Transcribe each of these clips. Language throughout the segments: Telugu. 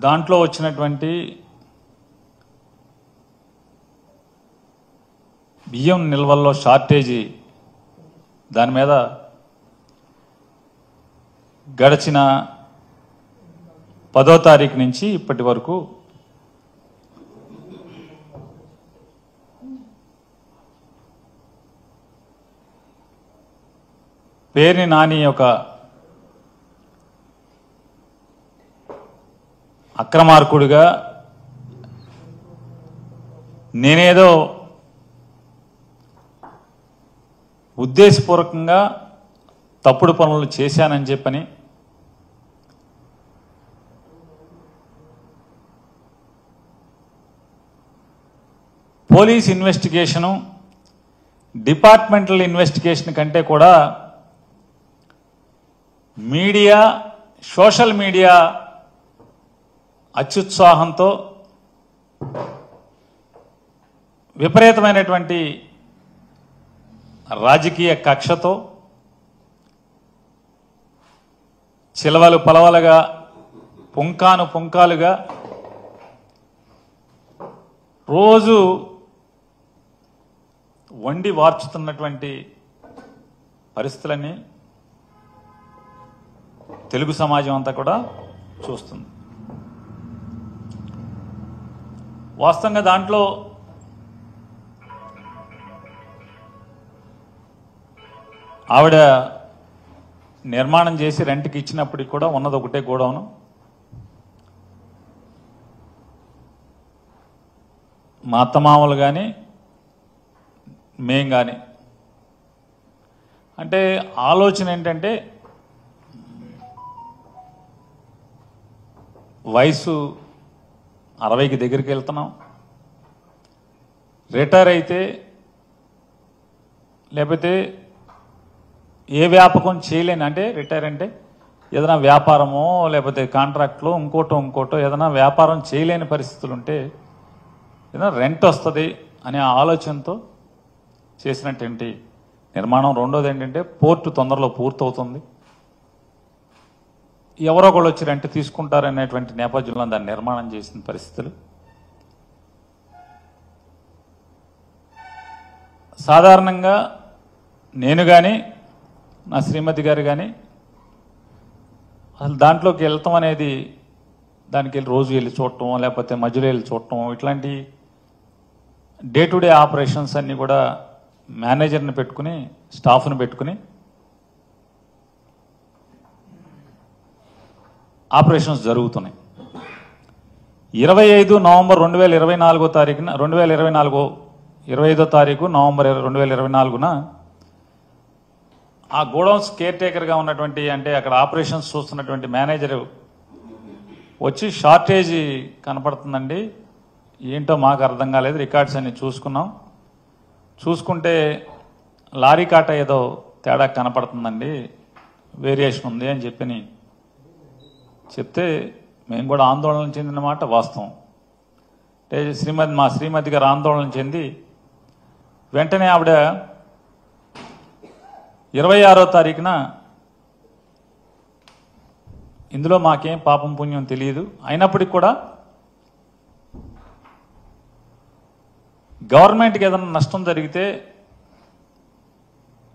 దాంట్లో వచ్చినటువంటి బియ్యం నిల్వల్లో షార్టేజీ దాని మీద గడిచిన 10వ తారీఖు నుంచి ఇప్పటి వరకు పేర్ని నాని ఒక అక్రమార్కుడిగా నేనేదో ఉద్దేశపూర్వకంగా తప్పుడు పనులు చేశానని చెప్పని పోలీస్ ఇన్వెస్టిగేషను డిపార్ట్మెంటల్ ఇన్వెస్టిగేషన్ కంటే కూడా మీడియా సోషల్ మీడియా అత్యుత్సాహంతో విపరీతమైనటువంటి రాజకీయ కక్షతో చిలవలు పలవలుగా పుంకాను పుంకాలుగా రోజు వండి వార్చుతున్నటువంటి పరిస్థితులన్నీ తెలుగు సమాజం అంతా కూడా చూస్తుంది. వాస్తవంగా దాంట్లో ఆవిడ నిర్మాణం చేసి రెంట్కి ఇచ్చినప్పటికి కూడా ఉన్నది ఒకటే గోడౌను. మా అత్తమామలు కానీ మేం కానీ అంటే ఆలోచన ఏంటంటే వయసు 60కి దగ్గరికి వెళ్తున్నాం, రిటైర్ అయితే లేకపోతే ఏ వ్యాపకం చేయలేని అంటే రిటైర్ అంటే ఏదైనా వ్యాపారమో లేకపోతే కాంట్రాక్ట్లో ఇంకోటో ఏదైనా వ్యాపారం చేయలేని పరిస్థితులు ఉంటే ఏదైనా రెంట్ వస్తుంది అనే ఆలోచనతో చేసినటువంటి నిర్మాణం. రెండోది ఏంటంటే పోర్టు తొందరలో పూర్తవుతుంది, ఎవరో ఒకళ్ళు వచ్చి రెంట్ తీసుకుంటారనేటువంటి నేపథ్యంలో దాన్ని నిర్మాణం చేసిన పరిస్థితులు. సాధారణంగా నేను కానీ నా శ్రీమతి గారు కానీ అసలు దాంట్లోకి వెళ్తాం అనేది దానికి వెళ్ళి రోజు వెళ్ళి చూడటం లేకపోతే మధ్యలో వెళ్ళి చూడటం ఇట్లాంటి డే టు డే ఆపరేషన్స్ అన్నీ కూడా మేనేజర్ని పెట్టుకుని స్టాఫ్ని పెట్టుకుని ఆపరేషన్స్ జరుగుతున్నాయి. 25 నవంబర్ 2024 తారీఖున 25వ తారీఖు నవంబర్ 2024న ఆ గోడౌన్స్ కేర్ టేకర్గా ఉన్నటువంటి అంటే అక్కడ ఆపరేషన్స్ చూస్తున్నటువంటి మేనేజర్ వచ్చి షార్టేజీ కనపడుతుందండి, ఏంటో మాకు అర్థం కాలేదు, రికార్డ్స్ అన్ని చూసుకున్నాం, చూసుకుంటే లారీ కాట ఏదో తేడా కనపడుతుందండి, వేరియేషన్ ఉంది అని చెప్పని చెప్తే మేము కూడా ఆందోళన చెందిన మాట వాస్తవం. అంటే మా శ్రీమతి గారు ఆందోళన చెంది వెంటనే ఆవిడ 26వ తారీఖున ఇందులో మాకేం పాపం పుణ్యం తెలియదు, అయినప్పటికీ కూడా గవర్నమెంట్కి ఏదైనా నష్టం జరిగితే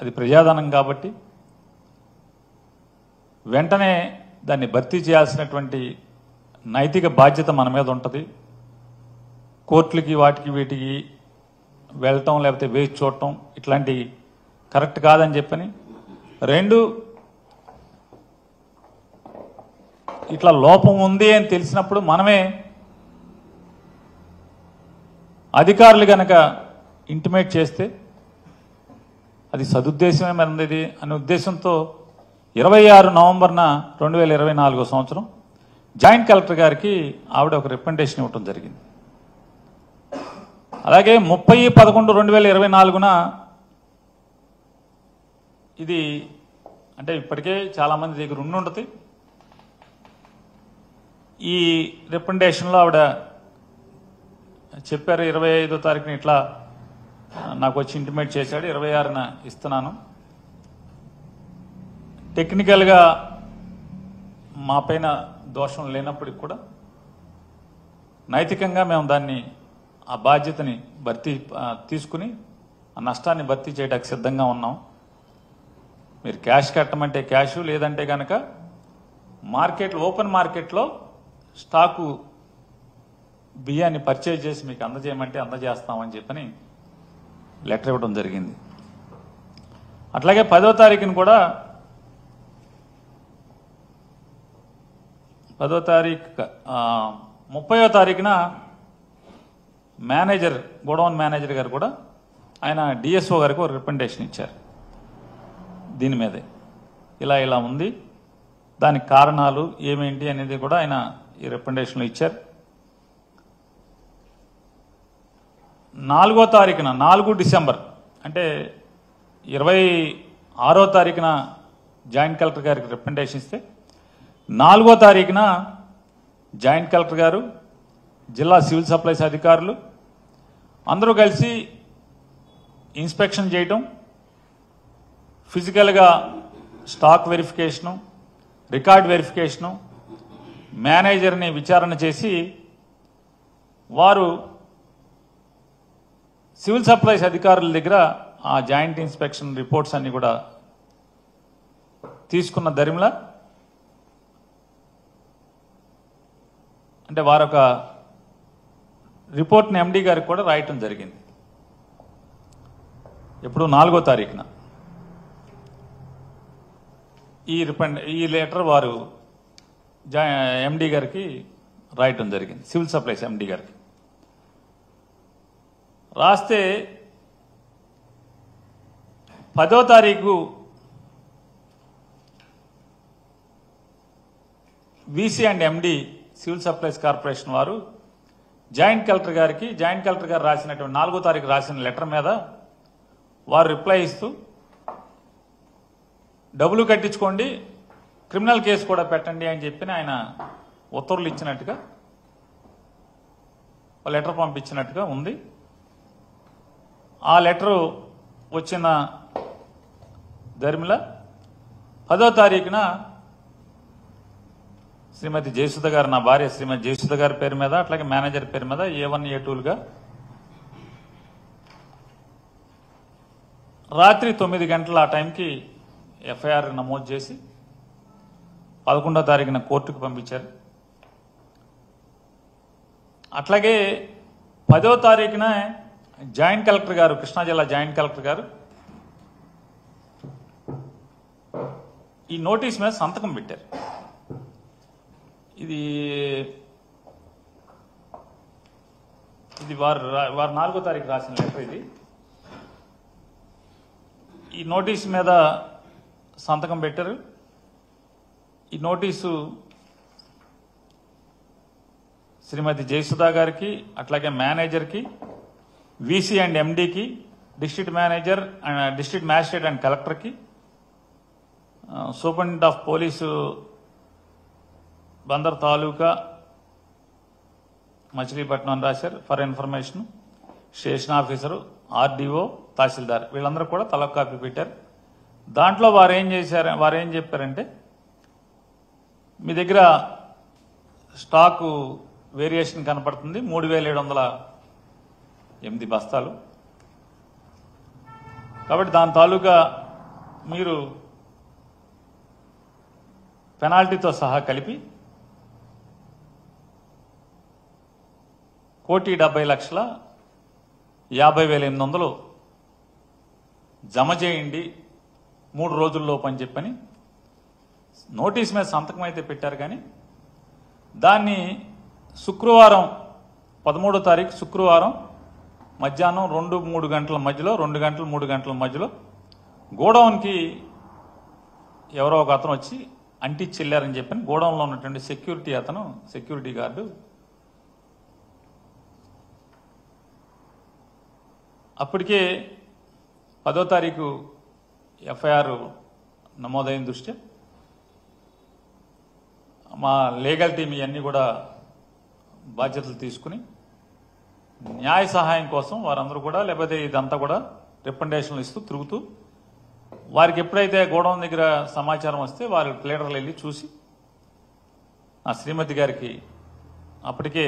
అది ప్రజాధనం కాబట్టి వెంటనే దాన్ని భర్తీ చేయాల్సినటువంటి నైతిక బాధ్యత మన మీద ఉంటుంది. కోర్టులకి వాటికి వీటికి వెళ్ళటం లేకపోతే వేచి చూడటం ఇట్లాంటి కరెక్ట్ కాదని చెప్పని, రెండు ఇట్లా లోపం ఉంది అని తెలిసినప్పుడు మనమే అధికారులు గనక ఇంటిమేట్ చేస్తే అది సదుద్దేశమే మరింది అనే ఉద్దేశంతో 26 నవంబర్న 2024 సంవత్సరం జాయింట్ కలెక్టర్ గారికి ఆవిడ ఒక రికమెండేషన్ ఇవ్వటం జరిగింది. అలాగే 30/11/2024న ఇది అంటే ఇప్పటికే చాలామంది దగ్గర ఉండుంటుంది. ఈ రికమెండేషన్లో ఆవిడ చెప్పారు 25వ తారీఖున ఇట్లా నాకు వచ్చి ఇంటిమేట్ చేశాడు, 26న ఇస్తున్నాను. టెక్నికల్గా మా పైన దోషం లేనప్పటికి కూడా నైతికంగా మేము దాన్ని ఆ బాధ్యతని తీసుకుని ఆ నష్టాన్ని భర్తీ చేయడానికి సిద్ధంగా ఉన్నాం. మీరు క్యాష్ కట్టమంటే క్యాష్, లేదంటే కనుక ఓపెన్ మార్కెట్లో స్టాకు బియ్యాన్ని పర్చేజ్ చేసి మీకు అందజేయమంటే అందజేస్తామని చెప్పని లెటర్ ఇవ్వడం జరిగింది. అట్లాగే 10వ తారీఖున కూడా 30వ తారీఖున గోడౌన్ మేనేజర్ గారు కూడా ఆయన డిఎస్ఓ గారికి ఒక రికమెండేషన్ ఇచ్చారు. దీని మీదే ఇలా ఉంది, దానికి కారణాలు ఏమేంటి అనేది కూడా ఆయన ఈ రికమెండేషన్లో ఇచ్చారు. 4వ తారీఖున 4 డిసెంబర్ అంటే 26వ తారీఖున జాయింట్ కలెక్టర్ గారికి రికమెండేషన్ ఇస్తే 4వ తారీఖున జాయింట్ కలెక్టర్ గారు, జిల్లా సివిల్ సప్లైస్ అధికారులు అందరూ కలిసి ఇన్స్పెక్షన్ చేయటం, ఫిజికల్గా స్టాక్ వెరిఫికేషను, రికార్డ్ వెరిఫికేషను, మేనేజర్ని విచారణ చేసి వారు సివిల్ సప్లైస్ అధికారుల దగ్గర ఆ జాయింట్ ఇన్స్పెక్షన్ రిపోర్ట్స్ అన్ని కూడా తీసుకున్న దరిమిలా అంటే వారొక రిపోర్ట్ని ఎండీ గారికి కూడా రాయటం జరిగింది. ఎప్పుడు 4వ తారీఖున ఈ లెటర్ వారు ఎండీ గారికి రాయటం జరిగింది, సివిల్ సప్లైస్ ఎండీ గారికి. రాస్తే 10వ తారీఖు VC and MD civil supplies corporation వారు జాయింట్ కలెక్టర్ గారు రాసినటువంటి 4వ తారీఖు రాసిన లెటర్ మీద వారు రిప్లై ఇస్తూ డబ్బులు కట్టించుకోండి, క్రిమినల్ కేసు కూడా పెట్టండి అని చెప్పి ఆయన ఉత్తర్వులు ఇచ్చినట్టుగా లెటర్ పంపించినట్టుగా ఉంది. ఆ లెటరు వచ్చిన దరిమిల 10వ తారీఖున శ్రీమతి జయసుధ గారు, నా భార్య శ్రీమతి జయసుధ గారి పేరు మీద, అట్లాగే మేనేజర్ పేరు మీద A1 A2లుగా రాత్రి 9 గంటల ఆ టైంకి ఎఫ్ఐఆర్ నమోదు చేసి 11వ తారీఖున కోర్టుకు పంపించారు. అట్లాగే 10వ తారీఖున జాయింట్ కలెక్టర్ గారు, కృష్ణా జిల్లా జాయింట్ కలెక్టర్ గారు ఈ నోటీస్ మీద సంతకం పెట్టారు. ఇది వారు 4వ తారీఖు రాసిన లెటర్. ఇది ఈ నోటీసు మీద సంతకం పెట్టారు. ఈ నోటీసు శ్రీమతి జయసుధా గారికి, అట్లాగే మేనేజర్కి, వీసీ అండ్ ఎండీకి, district manager and district magistrate and కలెక్టర్కి, superintendent of police Bandar taluka Machilipatnam రాశారు. For information station officer, RDO, tahsildar వీళ్ళందరూ కూడా తల కాపీ పెట్టారు. దాంట్లో వారు ఏం చెప్పారంటే, మీ దగ్గర స్టాకు వేరియేషన్ కనపడుతుంది, 3708 బస్తాలు. కాబట్టి దాని తాలూకా మీరు పెనాల్టీతో సహా కలిపి 1,70,50,800 జమ చేయండి 3 రోజుల్లోపు అని చెప్పని నోటీస్ మీద సంతకం అయితే పెట్టారు. కానీ దాన్ని శుక్రవారం 13వ తారీఖు శుక్రవారం మధ్యాహ్నం 2-3 గంటల మధ్యలో, 2 గంటలు 3 గంటల మధ్యలో గోడౌన్కి ఎవరో ఒక అతను వచ్చి అంటించి వెళ్ళారని చెప్పని గోడౌన్లో ఉన్నటువంటి సెక్యూరిటీ గార్డు అప్పటికే 10వ తారీఖు ఎఫ్ఐఆర్ నమోదైన దృష్ట్యా మా లీగల్ టీం ఇవన్నీ కూడా బాధ్యతలు తీసుకుని న్యాయ సహాయం కోసం వారందరూ కూడా, లేకపోతే ఇదంతా కూడా రికమెండేషన్లు ఇస్తూ తిరుగుతూ, వారికి ఎప్పుడైతే గోడౌన్ దగ్గర సమాచారం వస్తే వారి ప్లేడర్లు వెళ్ళి చూసి ఆ శ్రీమతి గారికి అప్పటికే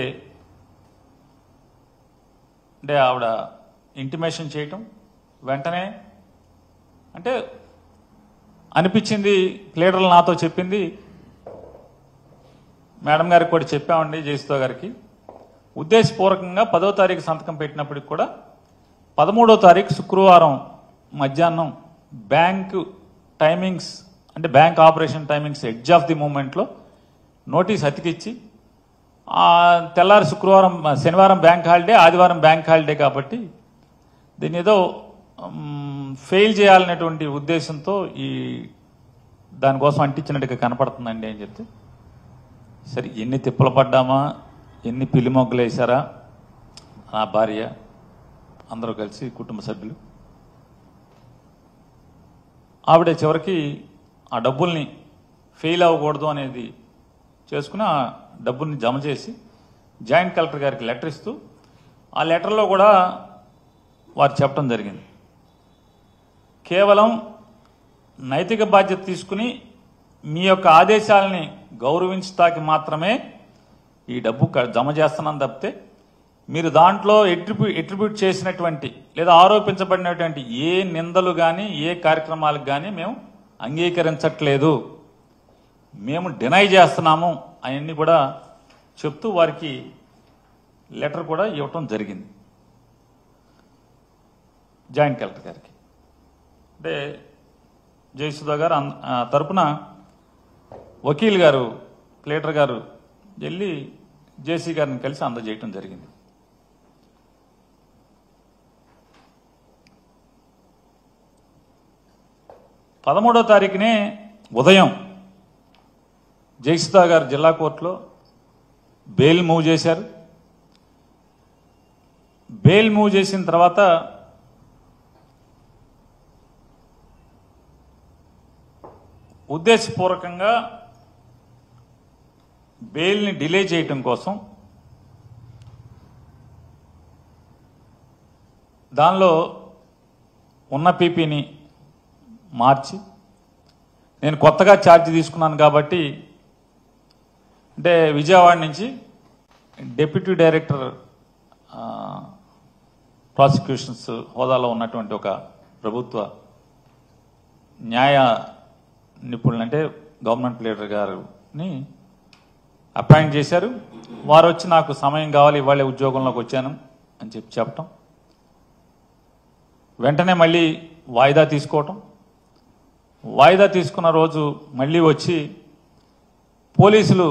అంటే ఆవిడ ఇంటిమేషన్ చేయటం వెంటనే అంటే అనిపించింది, ప్లేడర్లు నాతో చెప్పింది, మేడం గారికి కూడా చెప్పామండి జయసుధ గారికి, ఉద్దేశపూర్వకంగా 10వ తారీఖు సంతకం పెట్టినప్పటికి కూడా 13వ తారీఖు శుక్రవారం మధ్యాహ్నం బ్యాంకు టైమింగ్స్ అంటే bank operation timings edge of the మూమెంట్లో నోటీస్ అతికిచ్చి తెల్లారి శనివారం బ్యాంక్ హాలిడే, ఆదివారం బ్యాంక్ హాలిడే కాబట్టి దీన్ని ఏదో ఫెయిల్ చేయాలనేటువంటి ఉద్దేశంతో దానికోసం అంటించినట్టుగా కనపడుతుందండి అని చెప్తే, సరే ఎన్ని తిప్పలు పడ్డామా, ఎన్ని పిల్లి మొగ్గలు వేశారా నా భార్య అందరూ కలిసి కుటుంబ సభ్యులు, ఆవిడ చివరికి ఆ డబ్బుల్ని ఫెయిల్ అవ్వకూడదు అనేది చేసుకుని ఆ డబ్బుల్ని జమ చేసి జాయింట్ కలెక్టర్ గారికి లెటర్ ఇస్తూ, ఆ లెటర్లో కూడా వారు చెప్పడం జరిగింది, కేవలం నైతిక బాధ్యత తీసుకుని మీ యొక్క ఆదేశాలని గౌరవించటానికి మాత్రమే ఈ డబ్బు జమ చేస్తున్నాను తప్పితే మీరు దాంట్లో ఎట్రిబ్యూట్ చేసినటువంటి లేదా ఆరోపించబడినటువంటి ఏ నిందలు కానీ ఏ కార్యక్రమాలకు కానీ మేము అంగీకరించట్లేదు, మేము డినై చేస్తున్నాము అవన్నీ కూడా చెప్తూ వారికి లెటర్ కూడా ఇవ్వటం జరిగింది జాయింట్ కలెక్టర్ గారికి. అంటే జయసుధ గారు తరపున వకీల్ గారు ప్లేటర్ గారు వెళ్ళి జేసీ గారిని కలిసి అందజేయటం జరిగింది. పదమూడవ తారీఖునే ఉదయం జయసుధ గారు జిల్లా కోర్టులో బెయిల్ మూవ్ చేశారు. బెయిల్ మూవ్ చేసిన తర్వాత ఉద్దేశపూర్వకంగా బెయిల్ని డిలే చేయటం కోసం దానిలో ఉన్న పీపీని మార్చి, నేను కొత్తగా ఛార్జ్ తీసుకున్నాను కాబట్టి, అంటే విజయవాడ నుంచి డిప్యూటీ డైరెక్టర్ ప్రాసిక్యూషన్స్ హోదాలో ఉన్నటువంటి ఒక ప్రభుత్వ న్యాయ నిపుణులు అంటే గవర్నమెంట్ లీడర్ గారిని అపాయింట్ చేశారు. వారు వచ్చి నాకు సమయం కావాలి, ఇవాళ ఉద్యోగంలోకి వచ్చాను అని చెప్పటం, వెంటనే మళ్ళీ వాయిదా తీసుకోవటం, వాయిదా తీసుకున్న రోజు మళ్ళీ వచ్చి పోలీసులు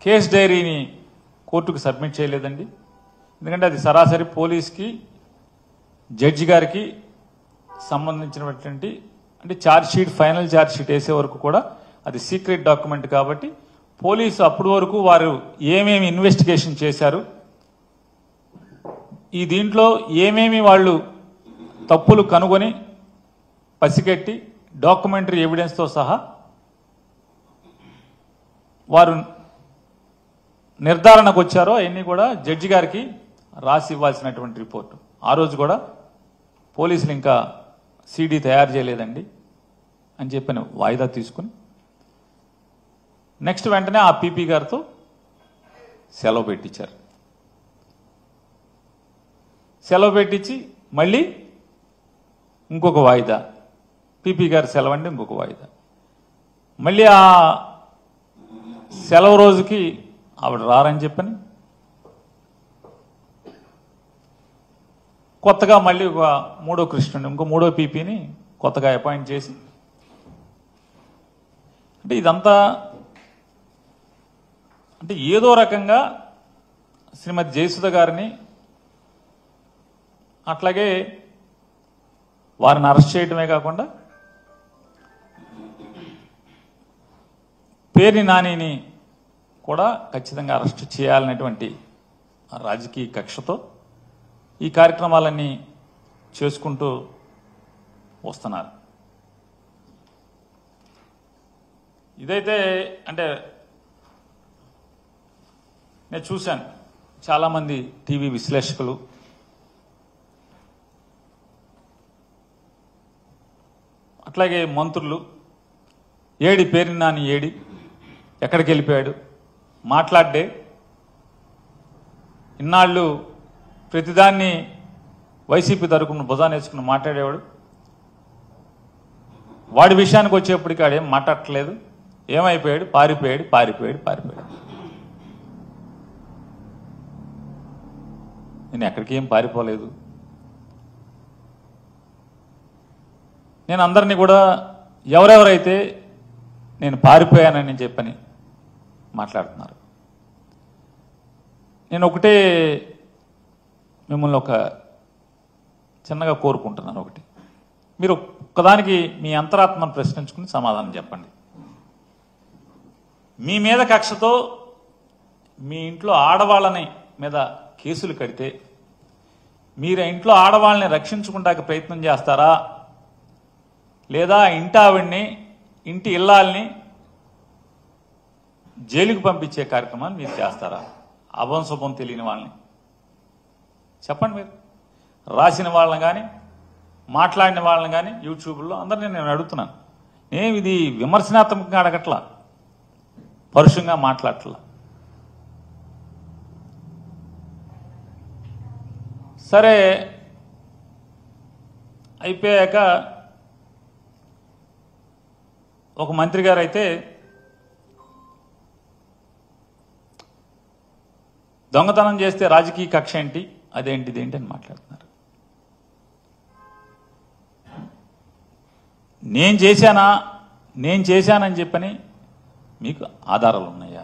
కేస్ డైరీని కోర్టుకు సబ్మిట్ చేయలేదండి. ఎందుకంటే అది సరాసరి పోలీస్కి జడ్జి గారికి సంబంధించినటువంటి అంటే charge sheet final charge sheet వేసే వరకు కూడా అది సీక్రెట్ డాక్యుమెంట్ కాబట్టి పోలీసు అప్పటి వరకు వారు ఏమేమి ఇన్వెస్టిగేషన్ చేశారు, ఈ దీంట్లో ఏమేమి వాళ్ళు తప్పులు కనుగొని పసిగట్టి డాక్యుమెంటరీ ఎవిడెన్స్తో సహా వారు నిర్ధారణకు వచ్చారో అవన్నీ కూడా జడ్జి గారికి రాసి ఇవ్వాల్సినటువంటి రిపోర్టు. ఆ రోజు కూడా పోలీసులు ఇంకా సీడీ తయారు చేయలేదండి అని చెప్పిన వాయిదా తీసుకుని నెక్స్ట్ వెంటనే ఆ పీపీ గారితో సెలవు పెట్టించారు. సెలవు పెట్టించి మళ్ళీ ఇంకొక వాయిదా, పీపీ గారు సెలవు అండి ఇంకొక వాయిదా, మళ్ళీ ఆ సెలవు రోజుకి ఆవిడ రారని చెప్పని కొత్తగా మళ్ళీ ఒక మూడో కృష్ణుని ఇంకో మూడో పీపీని కొత్తగా అపాయింట్ చేసి, అంటే ఇదంతా అంటే ఏదో రకంగా శ్రీమతి జయసుధ గారిని అట్లాగే వారిని అరెస్ట్ చేయడమే కాకుండా పేర్ని నానిని కూడా ఖచ్చితంగా అరెస్ట్ చేయాలనేటువంటి రాజకీయ కక్షతో ఈ కార్యక్రమాలన్నీ చేసుకుంటూ వస్తున్నారు. ఇదైతే అంటే నేను చూశాను చాలామంది టీవీ విశ్లేషకులు అట్లాగే మంత్రులు ఏడి పేర్ని నాని ఏడి ఎక్కడికి వెళ్ళిపోయాడు మాట్లాడే ఇన్నాళ్ళు ప్రతిదాన్ని వైసీపీ తరపున భుజాన్ని వేసుకుని మాట్లాడేవాడు. వాడి విషయానికి వచ్చేప్పటికి ఆడేం మాట్లాడట్లేదు. ఏమైపోయాడు? పారిపోయాడు. నేను ఎక్కడికి ఏం పారిపోలేదు. నేను అందరినీ కూడా ఎవరెవరైతే నేను పారిపోయానని చెప్పని మాట్లాడుతున్నారు. నేను ఒకటే మిమ్మల్ని ఒక చిన్నగా కోరుకుంటున్నాను. ఒకటి, మీరు ఒక్కదానికి మీ అంతరాత్మను ప్రశ్నించుకుని సమాధానం చెప్పండి. మీ మీద కక్షతో మీ ఇంట్లో ఆడవాళ్ళని మీద కేసులు కడితే మీరు ఇంట్లో ఆడవాళ్ళని రక్షించుకుంటానికి ప్రయత్నం చేస్తారా, లేదా ఇంటి ఆవిడ్ని, ఇంటి ఇల్లాల్ని జైలుకు పంపించే కార్యక్రమాన్ని మీరు చేస్తారా? అభంశుభం తెలియని వాళ్ళని చెప్పండి. మీరు రాసిన వాళ్ళని కానీ మాట్లాడిన వాళ్ళని కానీ యూట్యూబ్లో అందరినీ నేను అడుగుతున్నాను. ఇది విమర్శనాత్మకంగా అడగట్లా, పరుషంగా మాట్లాడట్లా. సరే, అయిపోయాక ఒక మంత్రి గారు అయితే దొంగతనం చేస్తే రాజకీయ కక్ష ఏంటి, అదేంటిది ఏంటి అని మాట్లాడుతున్నారు. నేను చేశానని చెప్పని మీకు ఆధారాలు ఉన్నాయా?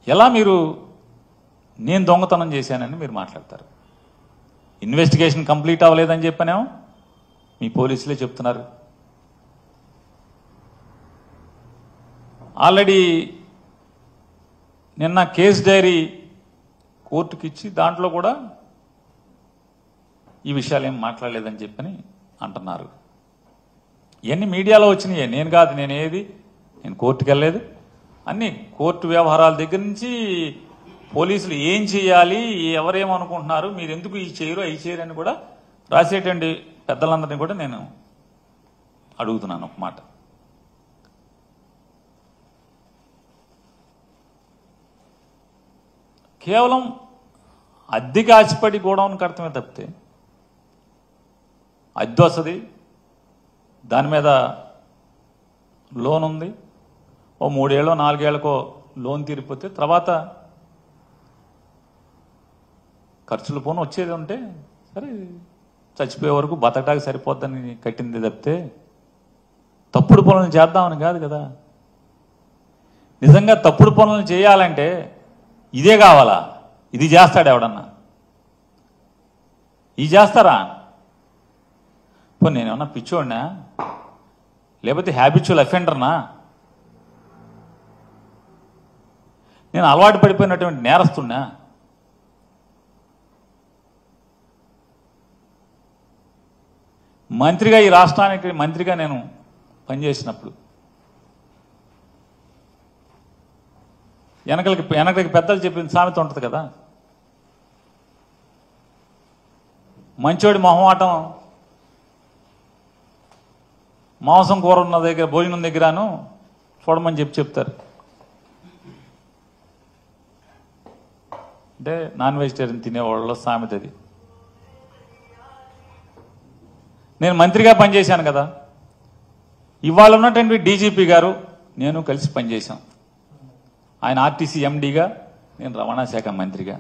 ఎలా మీరు నేను దొంగతనం చేశానని మీరు మాట్లాడతారు? ఇన్వెస్టిగేషన్ కంప్లీట్ అవ్వలేదని చెప్పనేమో మీ పోలీసులే చెప్తున్నారు. ఆల్రెడీ నిన్న కేసు డైరీ కోర్టుకి ఇచ్చి దాంట్లో కూడా ఈ విషయాలు ఏం మాట్లాడలేదని చెప్పని అంటున్నారు. ఇవన్నీ మీడియాలో వచ్చినాయి, నేను కాదు. నేను కోర్టుకు వెళ్ళలేదు. అన్ని కోర్టు వ్యవహారాల దగ్గర నుంచి పోలీసులు ఏం చేయాలి, ఎవరేమనుకుంటున్నారు, మీరు ఎందుకు ఈ చేయరు అవి చేయరు అని కూడా రాసేటువంటి పెద్దలందరినీ కూడా నేను అడుగుతున్నాను ఒక మాట. కేవలం అద్దెకి ఆశపడి గోడౌన్ కడతమే తప్పితే, అద్దె వస్తుంది, దాని మీద లోన్ ఉంది, ఓ 3 ఏళ్ళో 4 ఏళ్ళకో లోన్ తీరిపోతే తర్వాత ఖర్చులు పోను వచ్చేది ఉంటే సరే చచ్చిపోయే వరకు బతకడానికి సరిపోద్దని కట్టింది తప్పితే తప్పుడు పనులను చేద్దామని కాదు కదా. నిజంగా తప్పుడు పనులను చేయాలంటే ఇదే కావాలా? ఇది చేస్తాడు ఎవడన్నా? ఇది చేస్తారా? పోనీ నేనేమన్నా పిచ్చోడినా, లేకపోతే హ్యాబిచువల్ అఫెండర్నా? నేను అలవాటు పడిపోయినటువంటి నేరస్తున్నా? మంత్రిగా, ఈ రాష్ట్రానికి మంత్రిగా నేను పనిచేసినప్పుడు వెనకలికి పెద్దలు చెప్పిన సామెత ఉంటుంది కదా, మంచోడి మొహమాటం మాంసం కూర ఉన్న దగ్గర, భోజనం దగ్గరను చూడమని చెప్తారు. అంటే నాన్ వెజిటేరియన్ తినేవాళ్ళ సామెత అది. నేను మంత్రిగా పనిచేశాను కదా, ఇవాళ ఉన్నటువంటి డీజీపీ గారు నేను కలిసి పనిచేశాం. ఆయన ఆర్టీసీ ఎండీగా, నేను రవాణా శాఖ మంత్రిగా.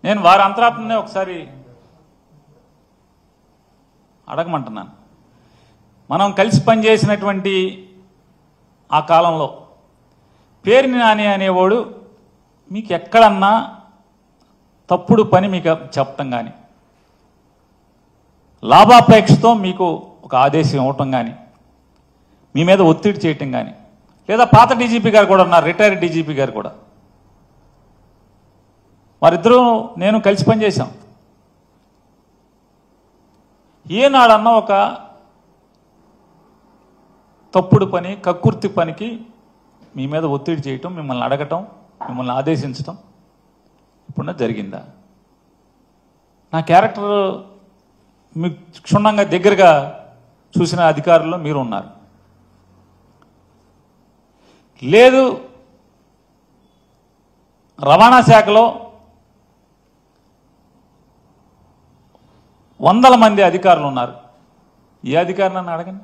నేను వారి అంతరాత్మనే ఒకసారి అడగమంటున్నాను. మనం కలిసి పనిచేసినటువంటి ఆ కాలంలో పేరుని నాని అనేవాడు మీకు ఎక్కడన్నా తప్పుడు పని మీకు చెప్పటం కానీ, లాభాపేక్షతో మీకు ఒక ఆదేశం ఇవ్వటం కానీ, మీ మీద ఒత్తిడి చేయటం కానీ, లేదా పాత డీజీపీ గారు కూడా ఉన్నారు, రిటైర్డ్ డీజీపీ గారు కూడా, వారిద్దరూ నేను కలిసి పనిచేశాం. ఏనాడన్నా ఒక తప్పుడు పని, కక్కుర్తి పనికి మీ మీద ఒత్తిడి చేయటం, మిమ్మల్ని అడగటం, మిమ్మల్ని ఆదేశించటం ఇప్పుడున్న జరిగిందా? నా క్యారెక్టర్ మీకు క్షుణ్ణంగా దగ్గరగా చూసిన అధికారుల్లో మీరు ఉన్నారు. లేదు రవాణా శాఖలో వందల మంది అధికారులు ఉన్నారు. ఏ అధికారులను అడగండి.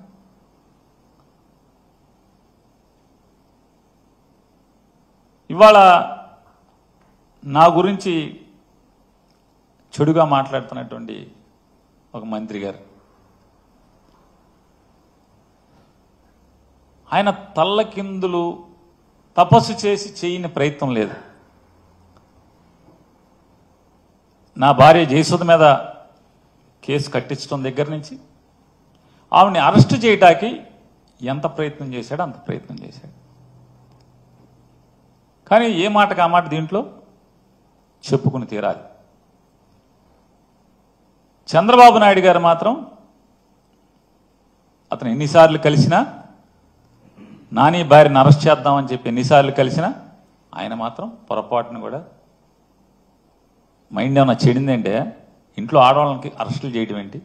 ఇవాళ నా గురించి చెడుగా మాట్లాడుతున్నటువంటి ఒక మంత్రి గారు, ఆయన తల్లకిందులు తపస్సు చేసి చేయని ప్రయత్నం లేదు. నా భార్య జయసుధ మీద కేసు కట్టించడం దగ్గర నుంచి ఆవిడని అరెస్ట్ చేయటానికి ఎంత ప్రయత్నం చేశాడో అంత ప్రయత్నం చేశాడు. కానీ ఏ మాటకు ఆ మాట దీంట్లో చెప్పుకుని తీరాలి. చంద్రబాబు నాయుడు గారు మాత్రం అతను ఎన్నిసార్లు కలిసినా, నాని భార్యను అరెస్ట్ చేద్దామని చెప్పి ఎన్నిసార్లు కలిసినా ఆయన మాత్రం పొరపాటును కూడా మైండ్ ఏమన్నా చెడిందంటే ఇంట్లో ఆడవాళ్ళకి అరెస్టులు చేయడం ఏంటి?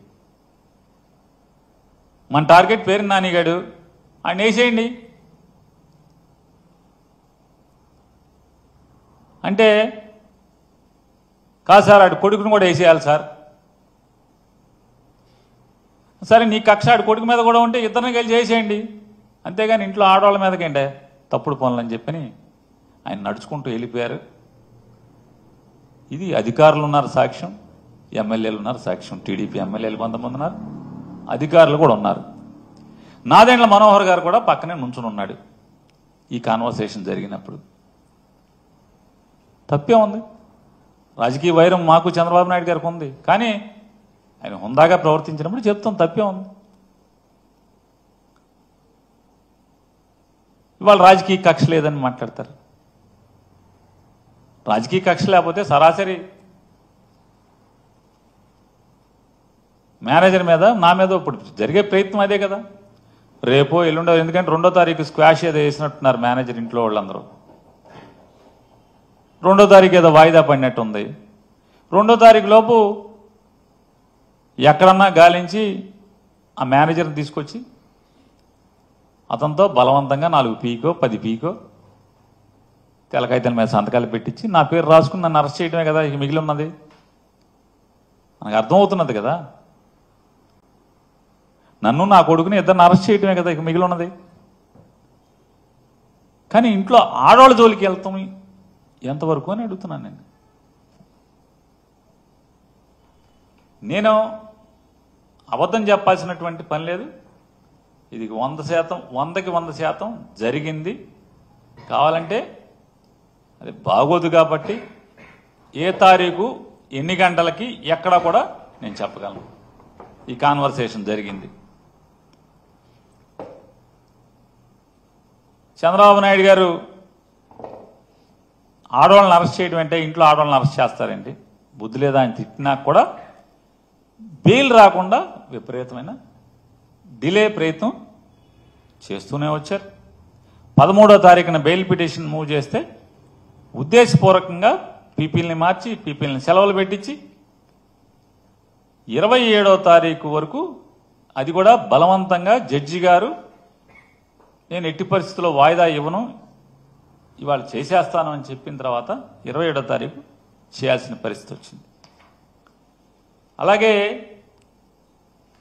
మన టార్గెట్ పేరు నానిగాడు, ఆయన వేసేయండి అంటే కాదు సార్, ఆడు కొడుకును కూడా వేసేయాలి సార్. సరే నీ కక్ష ఆడు కొడుకు మీద కూడా ఉంటే ఇద్దరిని కలిసి చేసేయండి, అంతేగాని ఇంట్లో ఆడవాళ్ళ మీదకేంటే తప్పుడు పనులు అని చెప్పని ఆయన నడుచుకుంటూ వెళ్ళిపోయారు. ఇది అధికారులు ఉన్నారు సాక్ష్యం, ఎమ్మెల్యేలు ఉన్నారు సాక్ష్యం. టీడీపీ ఎమ్మెల్యేలు కొంతమంది ఉన్నారు, అధికారులు కూడా ఉన్నారు. నాదెండ్ల మనోహర్ గారు కూడా పక్కనే నుంచుని ఉన్నాడు ఈ కాన్వర్సేషన్ జరిగినప్పుడు. తప్పే ఉంది. రాజకీయ వైరం మాకు చంద్రబాబు నాయుడు గారికి ఉంది, కానీ ఆయన హుందాగా ప్రవర్తించినప్పుడు చెప్తాం తప్పే ఉంది. ఇవాళ రాజకీయ కక్ష లేదని మాట్లాడతారు. రాజకీయ కక్ష లేకపోతే సరాసరి మేనేజర్ మీద నా మీద ఇప్పుడు జరిగే ప్రయత్నం అదే కదా. రేపో ఎల్లుండో, ఎందుకంటే 2వ తారీఖు స్క్వాష్ ఏదో వేసినట్టున్నారు మేనేజర్ ఇంట్లో వాళ్ళందరూ. 2వ తారీఖు ఏదో వాయిదా పడినట్టు ఉంది. 2వ తారీఖు లోపు ఎక్కడన్నా గాలించి ఆ మేనేజర్ని తీసుకొచ్చి అతనితో బలవంతంగా 4 పీకో 10 పీకో తెలకాయితల మీద సంతకాలు పెట్టించి నా పేరు రాసుకుని నన్ను అరెస్ట్ చేయడమే కదా ఇక మిగిలి ఉన్నది. మనకు అర్థమవుతున్నది కదా, నన్ను నా కొడుకుని ఇద్దరిని అరెస్ట్ చేయడమే కదా ఇక మిగిలి ఉన్నది. కానీ ఇంట్లో ఆడవాళ్ళ జోలికి వెళ్తాం ఎంతవరకు అని అడుగుతున్నాను నేను అబద్ధం చెప్పాల్సినటువంటి పని లేదు. ఇది 100%, 100కి 100% జరిగింది. కావాలంటే అది బాగోదు కాబట్టి ఏ తారీఖు ఎన్ని గంటలకి ఎక్కడ కూడా నేను చెప్పగలను. ఈ కాన్వర్సేషన్ జరిగింది. చంద్రబాబు నాయుడు గారు ఆడవాళ్ళని అరెస్ట్ చేయడం అంటే ఇంట్లో ఆడవాళ్ళని అరెస్ట్ చేస్తారండి, బుద్ధి లేదా అని తిట్టినా కూడా బెయిల్ రాకుండా విపరీతమైన డిలే ప్రయత్నం చేస్తూనే వచ్చారు. 13వ తారీఖున బెయిల్ పిటిషన్ మూవ్ చేస్తే ఉద్దేశపూర్వకంగా పీపీల్ని మార్చి పీపీల్ని సెలవులు పెట్టించి 27వ తారీఖు వరకు అది కూడా బలవంతంగా జడ్జి గారు నేను ఎట్టి పరిస్థితుల్లో వాయిదా ఇవ్వను, ఇవాళ చేసేస్తాను అని చెప్పిన తర్వాత 27వ తారీఖు చేయాల్సిన పరిస్థితి వచ్చింది. అలాగే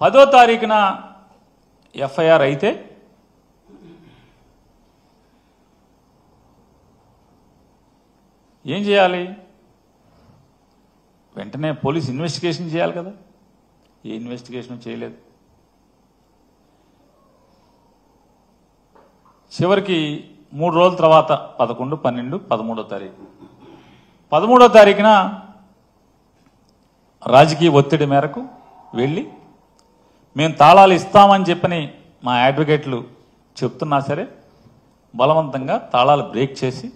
10వ తారీఖున ఎఫ్ఐఆర్ అయితే ఏం చేయాలి? వెంటనే పోలీస్ ఇన్వెస్టిగేషన్ చేయాలి కదా. ఏ ఇన్వెస్టిగేషన్ చేయలేదు. చివరికి 3 రోజుల తర్వాత 11, 12, 13వ తారీఖు 13వ తారీఖున రాజకీయ ఒత్తిడి మేరకు వెళ్ళి మేము తాళాలు ఇస్తామని చెప్పని మా అడ్వకేట్లు చెప్తున్నా సరే బలవంతంగా తాళాలు బ్రేక్ చేసి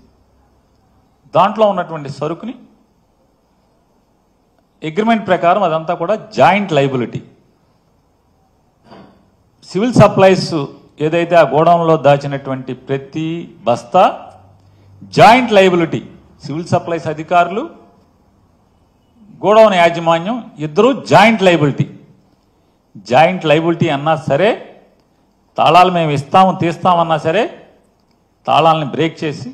దాంట్లో ఉన్నటువంటి సరుకుని అగ్రిమెంట్ ప్రకారం అదంతా కూడా జాయింట్ లైబిలిటీ. సివిల్ సప్లైస్ ఏదైతే ఆ గోడౌన్లో దాచినటువంటి ప్రతి బస్తా జాయింట్ లైబిలిటీ. సివిల్ సప్లైస్ అధికారులు, గోడౌన్ యాజమాన్యం ఇద్దరు జాయింట్ లైబిలిటీ. జాయింట్ లైబిలిటీ అన్నా సరే, తాళాలు మేము ఇస్తాము తీస్తామన్నా సరే తాళాలని బ్రేక్ చేసి,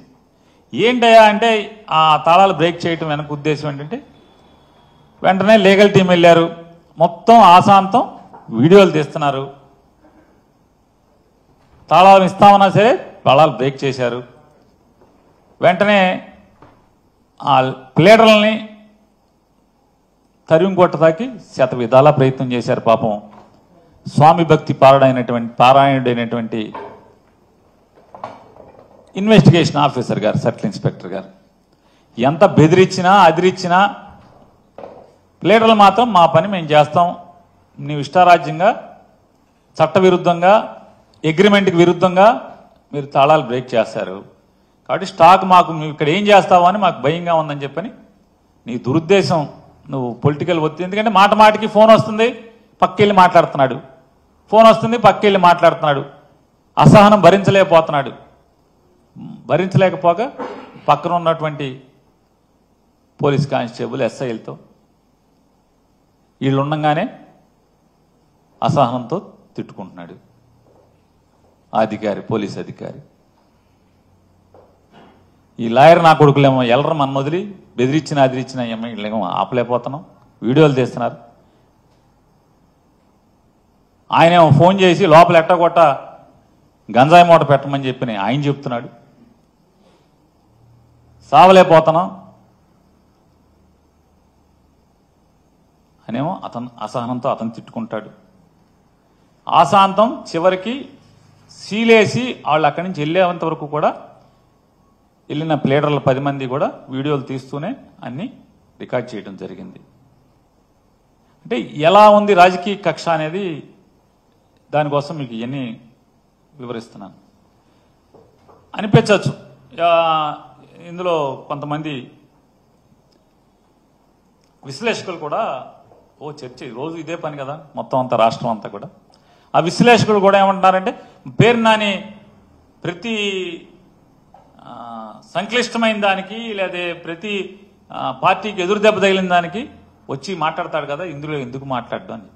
ఏంటయ్యా అంటే ఆ తాళాలు బ్రేక్ చేయటం వెనక ఉద్దేశం ఏంటంటే, వెంటనే లీగల్ టీం వెళ్ళారు, మొత్తం ఆశాంతం వీడియోలు తీస్తున్నారు. తాళాలు ఇస్తామన్నా సరే తాళాలు బ్రేక్ చేశారు. వెంటనే ఆ ప్లేడర్లని తరిమి కొట్టడానికి శత విధాలా ప్రయత్నం చేశారు. పాపం స్వామి భక్తి పారాయణుడైనటువంటి ఇన్వెస్టిగేషన్ ఆఫీసర్ గారు, సర్కిల్ ఇన్స్పెక్టర్ గారు ఎంత బెదిరించినా అదిరించినా ప్లేడర్లు మాత్రం మా పని మేము చేస్తాం, నీవు ఇష్టారాజ్యంగా చట్టవిరుద్ధంగా అగ్రిమెంట్కి విరుద్ధంగా మీరు తాళాలు బ్రేక్ చేస్తారు కాబట్టి స్టాక్ మాకు నువ్వు ఇక్కడ ఏం చేస్తావో అని మాకు భయంగా ఉందని చెప్పని నీ దురుద్దేశం, నువ్వు పొలిటికల్ ఒత్తిడి. ఎందుకంటే మాట మాటికి ఫోన్ వస్తుంది, పక్కెళ్ళి మాట్లాడుతున్నాడు, ఫోన్ వస్తుంది పక్కెళ్ళి మాట్లాడుతున్నాడు, అసహనం భరించలేకపోతున్నాడు. భరించలేకపోగా పక్కన ఉన్నటువంటి పోలీస్ కానిస్టేబుల్ ఎస్ఐలతో వీళ్ళు ఉండగానే అసహనంతో తిట్టుకుంటున్నాడు ఆ అధికారి, పోలీస్ అధికారి. ఈ లాయర్ నా కొడుకులేమో ఎల్లరు మన వదిలి బెదిరించిన అదిరించిన వీళ్ళేమో ఆపలేకపోతున్నాం, వీడియోలు తీస్తున్నారు. ఆయనేమో ఫోన్ చేసి లోపల ఎట్టగొట్ట గంజాయి మూట పెట్టమని చెప్పి ఆయన చెప్తున్నాడు. సావలేకపోతున్నాం అనేమో అతను అసహనంతో అతను తిట్టుకుంటాడు. ఆశాంతం చివరికి సీలేసి వాళ్ళు అక్కడి నుంచి వెళ్ళేంత వరకు కూడా వెళ్ళిన ప్లేడర్లు 10 మంది కూడా వీడియోలు తీస్తూనే అన్ని రికార్డ్ చేయడం జరిగింది. అంటే ఎలా ఉంది రాజకీయ కక్ష అనేది దానికోసం మీకు ఇవన్నీ వివరిస్తున్నాను. అనిపించవచ్చు ఇందులో కొంతమంది విశ్లేషకులు కూడా చర్చ రోజు ఇదే పని కదా మొత్తం అంతా రాష్ట్రం అంతా కూడా. ఆ విశ్లేషకులు కూడా ఏమంటున్నారంటే, పేరు నాని ప్రతి సంక్లిష్టమైన దానికి లేదా ప్రతి పార్టీకి ఎదురు దెబ్బ తగిలిన దానికి వచ్చి మాట్లాడతాడు కదా, ఇందులో ఎందుకు మాట్లాడడం అని.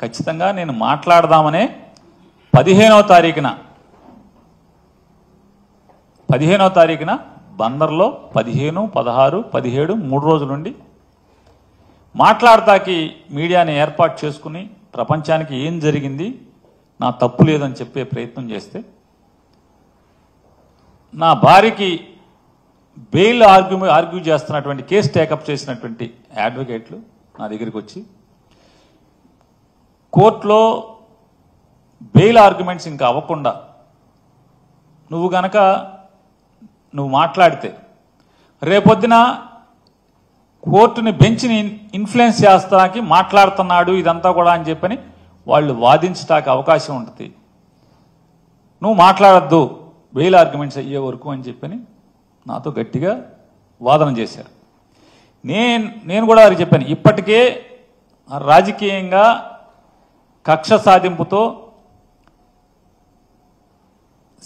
ఖచ్చితంగా నేను మాట్లాడదామనే 15వ తారీఖున బందర్లో 15, 16, 17 3 రోజులుండి మాట్లాడతాకి మీడియాని ఏర్పాటు చేసుకుని ప్రపంచానికి ఏం జరిగింది, నా తప్పు లేదని చెప్పే ప్రయత్నం చేస్తే, నా భార్యకి బెయిల్ ఆర్గ్యూ చేస్తున్నటువంటి కేసు టేకప్ చేసినటువంటి అడ్వకేట్లు నా దగ్గరికి వచ్చి కోర్టులో బెయిల్ ఆర్గ్యుమెంట్స్ ఇంకా అవ్వకుండా నువ్వు మాట్లాడితే రేపొద్దున కోర్టుని బెంచ్ని ఇన్ఫ్లుయెన్స్ చేస్తానికి మాట్లాడుతున్నాడు ఇదంతా కూడా అని చెప్పని వాళ్ళు వాదించడానికి అవకాశం ఉంటుంది. నువ్వు మాట్లాడద్దు బెయిల్ ఆర్గ్యుమెంట్స్ అయ్యే వరకు అని చెప్పని నాతో గట్టిగా వాదన చేశారు. నేను కూడా వారికి చెప్పాను, ఇప్పటికే రాజకీయంగా కక్ష సాధింపుతో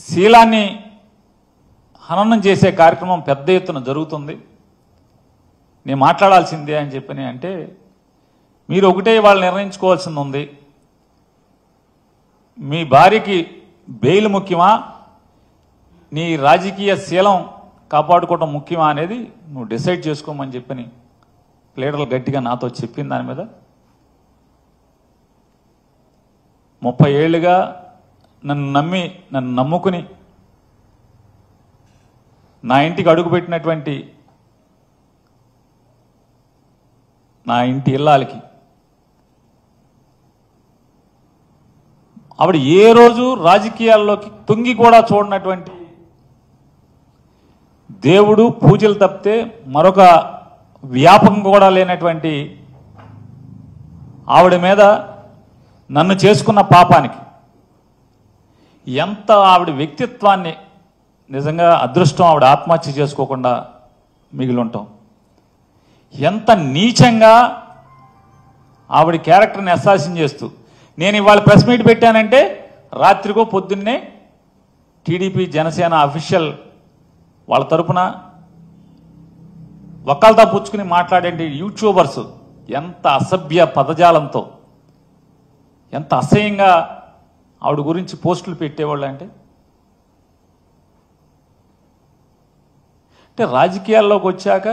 శీలాన్ని హననం చేసే కార్యక్రమం పెద్ద ఎత్తున జరుగుతుంది, నేను మాట్లాడాల్సిందే అని చెప్పని అంటే, మీరు ఒకటే వాళ్ళు నిర్ణయించుకోవాల్సింది ఉంది, మీ భార్యకి బెయిల్ ముఖ్యమా, నీ రాజకీయ శీలం కాపాడుకోవడం ముఖ్యమా అనేది నువ్వు డిసైడ్ చేసుకోమని చెప్పని లీడర్లు గట్టిగా నాతో చెప్పిన దాని మీద 30 ఏళ్లుగా నన్ను నమ్ముకుని నా ఇంటికి అడుగుపెట్టినటువంటి నా ఇంటి ఇల్లాలకి ఆవిడ ఏ రోజు రాజకీయాల్లోకి తొంగి కూడా చూడనటువంటి, దేవుడు పూజలు తప్పితే మరొక వ్యాపకం కూడా లేనటువంటి ఆవిడ మీద నన్ను చేసుకున్న పాపానికి ఎంత ఆవిడ వ్యక్తిత్వాన్ని, నిజంగా అదృష్టం ఆవిడ ఆత్మహత్య చేసుకోకుండా మిగిలి ఉంటాం, ఎంత నీచంగా ఆవిడ క్యారెక్టర్ని అసాసిన్ చేస్తూ. నేను ఇవాళ ప్రెస్ మీట్ పెట్టానంటే రాత్రికో పొద్దున్నే టీడీపీ జనసేన అఫీషియల్ వాళ్ళ తరపున వకాల్తా పుచ్చుకుని మాట్లాడే యూట్యూబర్స్ ఎంత అసభ్య పదజాలంతో ఎంత అసహ్యంగా ఆవిడ గురించి పోస్టులు పెట్టేవాళ్ళు అంటే, అంటే రాజకీయాల్లోకి వచ్చాక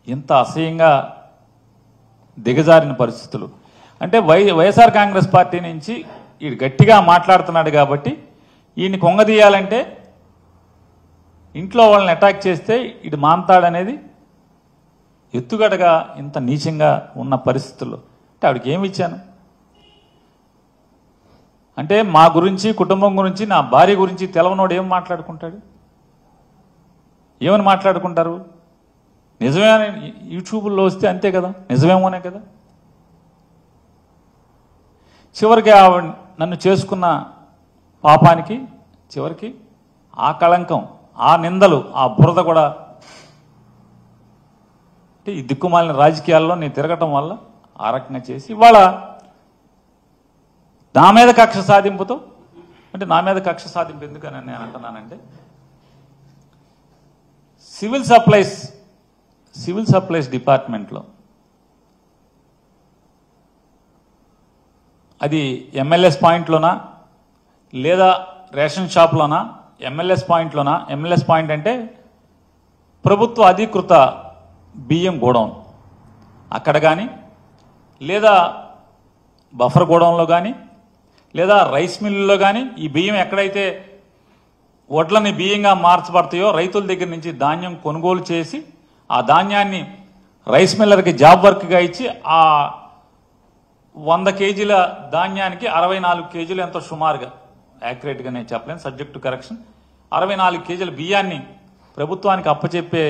ఇంత అసహ్యంగా దిగజారిన పరిస్థితులు. అంటే వైఎస్ఆర్ కాంగ్రెస్ పార్టీ నుంచి ఈడు గట్టిగా మాట్లాడుతున్నాడు కాబట్టి ఈయన్ని కొంగదీయాలంటే ఇంట్లో వాళ్ళని అటాక్ చేస్తే ఇటు మాంతాడనేది ఎత్తుగడగా ఇంత నీచంగా ఉన్న పరిస్థితుల్లో అంటే ఆవిడకి ఏమి ఇచ్చాను? అంటే మా గురించి, కుటుంబం గురించి, నా భార్య గురించి తెలవనోడు ఏం మాట్లాడుకుంటాడు? ఏమని మాట్లాడుకుంటారు? నిజమే యూట్యూబ్లో వస్తే అంతే కదా, నిజమేమోనే కదా. చివరికి నన్ను చేసుకున్న పాపానికి చివరికి ఆ కళంకం, ఆ నిందలు, ఆ బురద కూడా అంటే ఈ దిక్కుమాలిన రాజకీయాల్లో నేను తిరగటం వల్ల ఆ రకంగా చేసి ఇవాళ నా మీద కక్ష సాధింపుతో, అంటే నా మీద కక్ష సాధింపు ఎందుకని నేను అంటున్నానంటే సివిల్ సప్లైస్ డిపార్ట్మెంట్లో అది ఎంఎల్ఎస్ పాయింట్లోనా లేదా రేషన్ షాప్లోనా? ఎంఎల్ఎస్ పాయింట్లోనా? ఎంఎల్ఎస్ పాయింట్ అంటే ప్రభుత్వ అధీకృత బియ్యం గోడౌన్, అక్కడ కానీ లేదా బఫర్ గోడౌన్లో కానీ లేదా రైస్ మిల్లులో కానీ ఈ బియ్యం ఎక్కడైతే వడ్లని బియ్యంగా మార్చబడతాయో రైతుల దగ్గర నుంచి ధాన్యం కొనుగోలు చేసి ఆ ధాన్యాన్ని రైస్ మిల్లర్కి జాబ్ వర్క్గా ఇచ్చి ఆ 100 కేజీల ధాన్యానికి 64 కేజీలు ఎంతో సుమారుగా, యాక్యురేట్గా నేను చెప్పలేను, సబ్జెక్ట్ టు కరెక్షన్, 64 కేజీల బియ్యాన్ని ప్రభుత్వానికి అప్పచెప్పే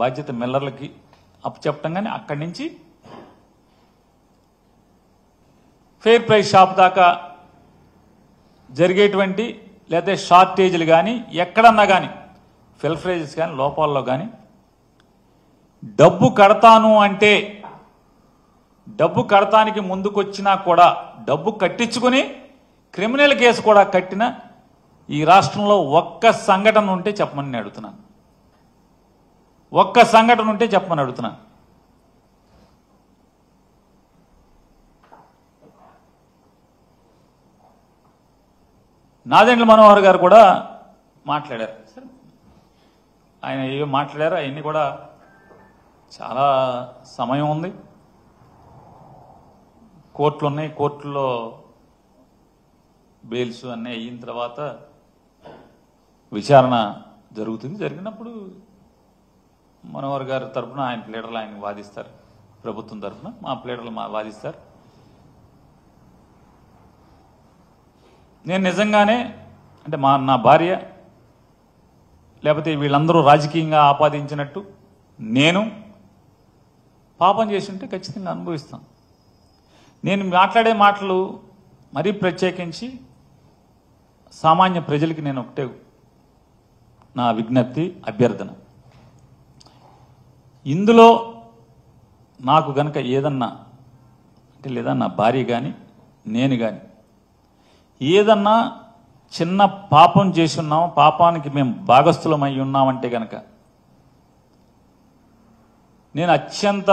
బాధ్యత మిల్లర్లకి అప్పచెప్పటం. కానీ అక్కడి నుంచి ఫెయిర్ ప్రైస్ షాప్ దాకా జరిగేటువంటి లేదా షార్టేజీలు కానీ ఎక్కడన్నా కానీ ఫిల్ఫ్రేజెస్ కానీ లోపాల్లో కానీ డబ్బు కడతాను అంటే డబ్బు కడతానికి ముందుకొచ్చినా కూడా డబ్బు కట్టించుకుని క్రిమినల్ కేసు కూడా కట్టిన ఈ రాష్ట్రంలో ఒక్క సంఘటన ఉంటే చెప్పమని నేను అడుగుతున్నాను. ఒక్క సంఘటన ఉంటే చెప్పమని అడుగుతున్నాను. నాదెండ్ల మనోహర్ గారు కూడా మాట్లాడారు. ఆయన ఏవో మాట్లాడారు, అవన్నీ కూడా చాలా సమయం ఉంది, కోర్టులు ఉన్నాయి, కోర్టుల్లో బెయిల్స్ అన్నీ అయిన తర్వాత విచారణ జరుగుతుంది. జరిగినప్పుడు మనోహర్ గారి తరఫున ఆయన ప్లేడర్లు ఆయన వాదిస్తారు, ప్రభుత్వం తరఫున మా ప్లేడర్లు వాదిస్తారు. నేను నిజంగానే అంటే నా భార్య లేకపోతే వీళ్ళందరూ రాజకీయంగా ఆపాదించినట్టు నేను పాపం చేసి ఉంటే ఖచ్చితంగా అనుభవిస్తాను. నేను మాట్లాడే మాటలు మరీ ప్రత్యేకించి సామాన్య ప్రజలకి నేను ఒకటే నా విజ్ఞప్తి, అభ్యర్థన, ఇందులో నాకు గనక ఏదన్నా అంటే లేదా నా భార్య కానీ నేను కానీ ఏదన్నా చిన్న పాపం చేసి ఉన్నాం, పాపానికి మేము భాగస్థులం అయి ఉన్నామంటే గనక నేను అత్యంత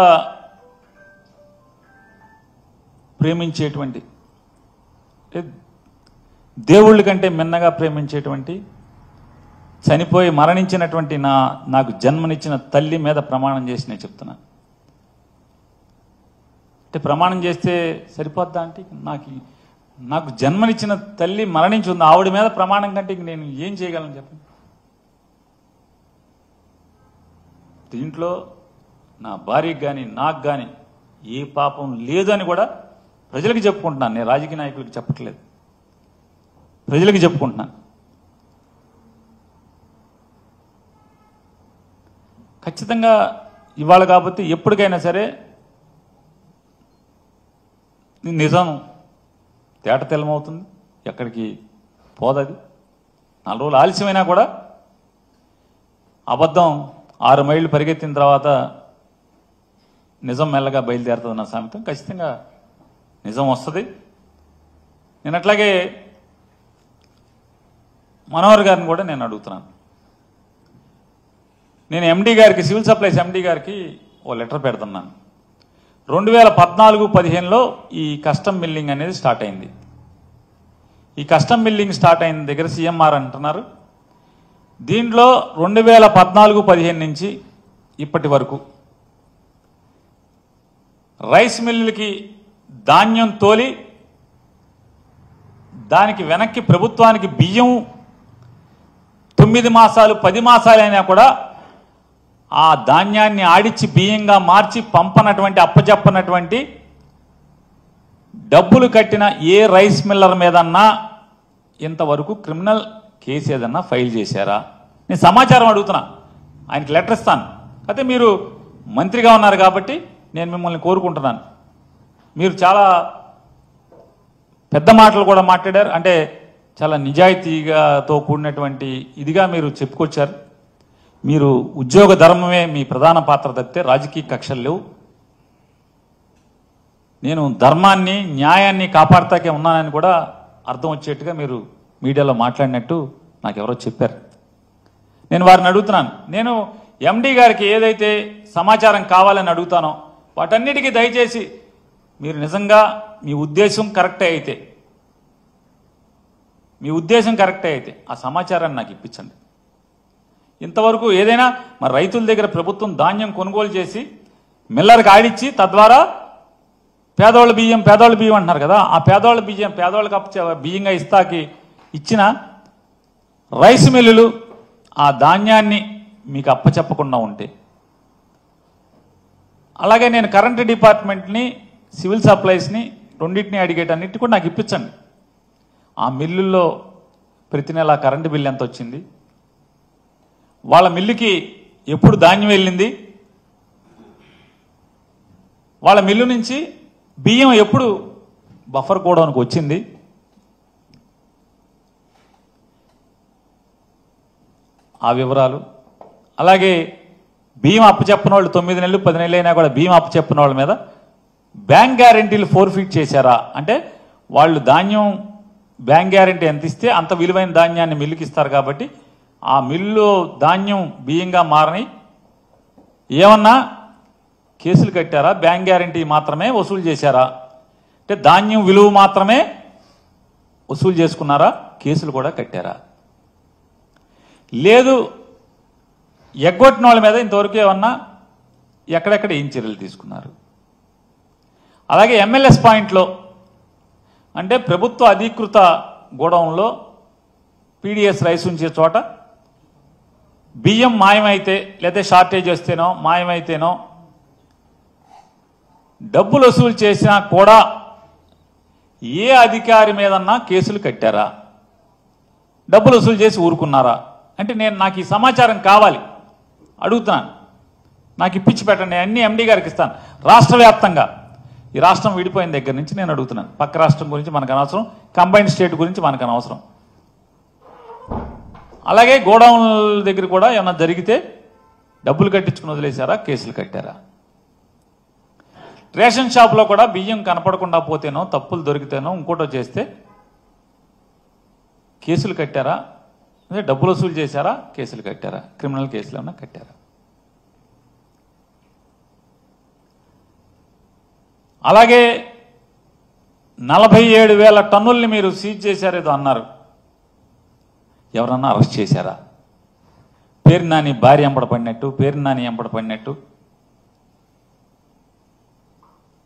ప్రేమించేటువంటి దేవుళ్ళ కంటే మిన్నగా ప్రేమించేటువంటి చనిపోయి మరణించినటువంటి నాకు జన్మనిచ్చిన తల్లి మీద ప్రమాణం చేసి నేను చెప్తున్నాను. అంటే ప్రమాణం చేస్తే సరిపోద్దా అంటే నాకు జన్మనిచ్చిన తల్లి మరణించి ఉంది, ఆవిడ మీద ప్రమాణం కంటే నేను ఏం చేయగలను చెప్పండి. దీంట్లో నా భార్యకి కానీ నాకు కానీ ఏ పాపం లేదని కూడా ప్రజలకు చెప్పుకుంటున్నాను. నేను రాజకీయ నాయకులకు చెప్పట్లేదు, ప్రజలకు చెప్పుకుంటున్నాను. ఖచ్చితంగా ఇవాళ కాబట్టి ఎప్పటికైనా సరే నిజం తేట తెల్లమవుతుంది, ఎక్కడికి పోదది. 4 రోజులు ఆలస్యమైనా కూడా అబద్ధం 6 మైళ్ళు పరిగెత్తిన తర్వాత నిజం మెల్లగా బయలుదేరుతుంది నా సామెతం. ఖచ్చితంగా నిజం వస్తుంది. నేను అట్లాగే మనోహర్ గారిని కూడా నేను అడుగుతున్నాను. నేను ఎండీ గారికి, సివిల్ సప్లైస్ ఎండీ గారికి ఓ లెటర్ పెడుతున్నాను. 2014-15లో ఈ కస్టమ్ మిల్లింగ్ అనేది స్టార్ట్ అయింది. ఈ కస్టమ్ మిల్లింగ్ స్టార్ట్ అయిన దగ్గర సీఎంఆర్ అంటున్నారు దీంట్లో 2014-15 నుంచి ఇప్పటి వరకు రైస్ మిల్లులకి ధాన్యం తోలి దానికి వెనక్కి ప్రభుత్వానికి బియ్యం 9 మాసాలు 10 మాసాలైనా కూడా ఆ ధాన్యాన్ని ఆడిచ్చి బియ్యంగా మార్చి పంపనటువంటి అప్పచెప్పనటువంటి డబ్బులు కట్టిన ఏ రైస్ మిల్లర్ మీదన్నా ఇంతవరకు క్రిమినల్ కేసు ఏదన్నా ఫైల్ చేశారా? నేను సమాచారం అడుగుతున్నా, ఆయనకి లెటర్ ఇస్తాను. అయితే మీరు మంత్రిగా ఉన్నారు కాబట్టి నేను మిమ్మల్ని కోరుకుంటున్నాను. మీరు చాలా పెద్ద మాటలు కూడా మాట్లాడారు, అంటే చాలా నిజాయితీగాతో కూడినటువంటి ఇదిగా మీరు చెప్పుకొచ్చారు. మీరు ఉద్యోగ ధర్మమే మీ ప్రధాన పాత్ర తప్పితే రాజకీయ కక్షలు లేవు. నేను ధర్మాన్ని న్యాయాన్ని కాపాడుతాకే ఉన్నానని కూడా అర్థం వచ్చేట్టుగా మీరు మీడియాలో మాట్లాడినట్టు నాకు ఎవరో చెప్పారు. నేను వారిని అడుగుతున్నాను, నేను ఎండి గారికి ఏదైతే సమాచారం కావాలని అడుగుతానో వాటన్నిటికీ దయచేసి మీరు నిజంగా మీ ఉద్దేశం కరెక్టే అయితే ఆ సమాచారాన్ని నాకు ఇప్పించండి. ఇంతవరకు ఏదైనా మరి రైతుల దగ్గర ప్రభుత్వం ధాన్యం కొనుగోలు చేసి మిల్లర్కి ఆడిచ్చి తద్వారా పేదవాళ్ళ బియ్యం అంటున్నారు కదా, ఆ పేదవాళ్ళ బియ్యం పేదవాళ్ళకి బియ్యంగా ఇస్తాకి ఇచ్చిన రైస్ మిల్లులు ఆ ధాన్యాన్ని మీకు అప్పచెప్పకుండా ఉంటే, అలాగే నేను కరెంటు డిపార్ట్మెంట్ని సివిల్ సప్లైస్ని రెండింటిని అడిగేటన్నిటి కూడా నాకు ఇప్పించండి. ఆ మిల్లుల్లో ప్రతి నెల కరెంటు బిల్లు ఎంత వచ్చింది, వాళ్ళ మిల్లుకి ఎప్పుడు ధాన్యం వెళ్ళింది, వాళ్ళ మిల్లు నుంచి బియ్యం ఎప్పుడు బఫర్ గోడౌన్కి వచ్చింది, ఆ వివరాలు. అలాగే బియ్యం అప్పచెప్పని వాళ్ళు 9 నెలలు 10 నెలలు అయినా కూడా బియ్యం అప్పచెప్పని వాళ్ళ మీద బ్యాంక్ గ్యారెంటీలు ఫోర్ఫిట్ చేశారా? అంటే వాళ్ళు ధాన్యం బ్యాంక్ గ్యారెంటీ ఎంత ఇస్తే అంత విలువైన ధాన్యాన్ని మిల్లుకి ఇస్తారు కాబట్టి ఆ మిల్లు ధాన్యం బియ్యంగా మారని ఏమన్నా కేసులు కట్టారా? బ్యాంక్ గ్యారెంటీ మాత్రమే వసూలు చేశారా? అంటే ధాన్యం విలువ మాత్రమే వసూలు చేసుకున్నారా? కేసులు కూడా కట్టారా? లేదు ఎగ్గొట్టిన వాళ్ళ మీద ఇంతవరకు ఏమన్నా ఎక్కడెక్కడ ఏం చర్యలు తీసుకున్నారు? అలాగే ఎంఎల్ఎస్ పాయింట్లో అంటే ప్రభుత్వ అధీకృత గోడౌన్లో పీడిఎస్ రైస్ ఉంచే చోట బియ్యం మాయమైతే లేదా షార్టేజ్ వస్తేనో మాయమైతేనో డబ్బులు వసూలు చేసినా కూడా ఏ అధికారి మీదన్నా కేసులు కట్టారా? డబ్బులు వసూలు చేసి ఊరుకున్నారా? అంటే నాకు ఈ సమాచారం కావాలి, అడుగుతున్నాను. నాకు ఇప్పించి పెట్టండి, అన్ని ఎండి గారికి ఇస్తాను. రాష్ట్ర వ్యాప్తంగా ఈ రాష్ట్రం విడిపోయిన దగ్గర నుంచి నేను అడుగుతున్నాను. పక్క రాష్ట్రం గురించి మనకు అనవసరం, కంబైన్డ్ స్టేట్ గురించి మనకు అనవసరం. అలాగే గోడౌన్ల దగ్గర కూడా ఏమన్నా జరిగితే డబ్బులు కట్టించుకుని వదిలేశారా? కేసులు కట్టారా? రేషన్ షాప్లో కూడా బియ్యం కనపడకుండా పోతేనో తప్పులు దొరికితేనో ఇంకోటో చేస్తే కేసులు కట్టారా? అంటే డబ్బులు వసూలు చేశారా? కేసులు కట్టారా? క్రిమినల్ కేసులు ఏమన్నా కట్టారా? అలాగే 47,000 టన్నుల్ని మీరు సీజ్ చేశారేదో అన్నారు. ఎవరన్నా అరెస్ట్ చేశారా? పేరు నాని భార్య ఎంబడపడినట్టు, పేరు నాని ఎంబడపడినట్టు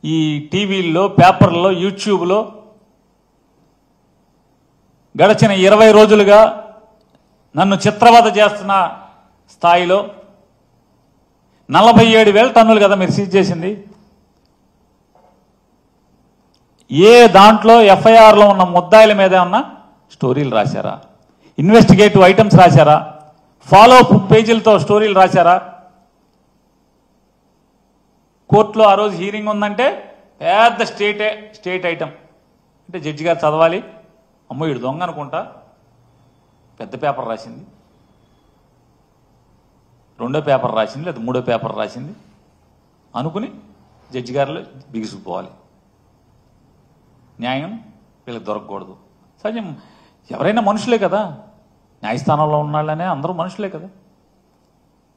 ఈ టీవీల్లో, పేపర్లలో, యూట్యూబ్లో గడిచిన 20 రోజులుగా నన్ను చిత్రవద చేస్తున్న స్థాయిలో 47,000 టన్నులు కదా మీరు సీజ్ చేసింది. ఏ దాంట్లో ఎఫ్ఐఆర్లో ఉన్న ముద్దాయిల మీద ఏమన్నా స్టోరీలు రాశారా? ఇన్వెస్టిగేటివ్ ఐటమ్స్ రాశారా? ఫాలో అప్ పేజీలతో స్టోరీలు రాశారా? కోర్టులో ఆ రోజు హీరింగ్ ఉందంటే పెద్ద స్టేట్ ఐటమ్ అంటే జడ్జి గారు చదవాలి, అమ్మో ఇడు దొంగ అనుకుంటా, పెద్ద పేపర్ రాసింది, రెండో పేపర్ రాసింది, లేదా మూడో పేపర్ రాసింది అనుకుని జడ్జి గారిలో బిగుసుకుపోవాలి. న్యాయం వీళ్ళకి దొరకకూడదు. సహజం, ఎవరైనా మనుషులే కదా, న్యాయస్థానంలో ఉన్నాళ్ళనే అందరూ మనుషులే కదా.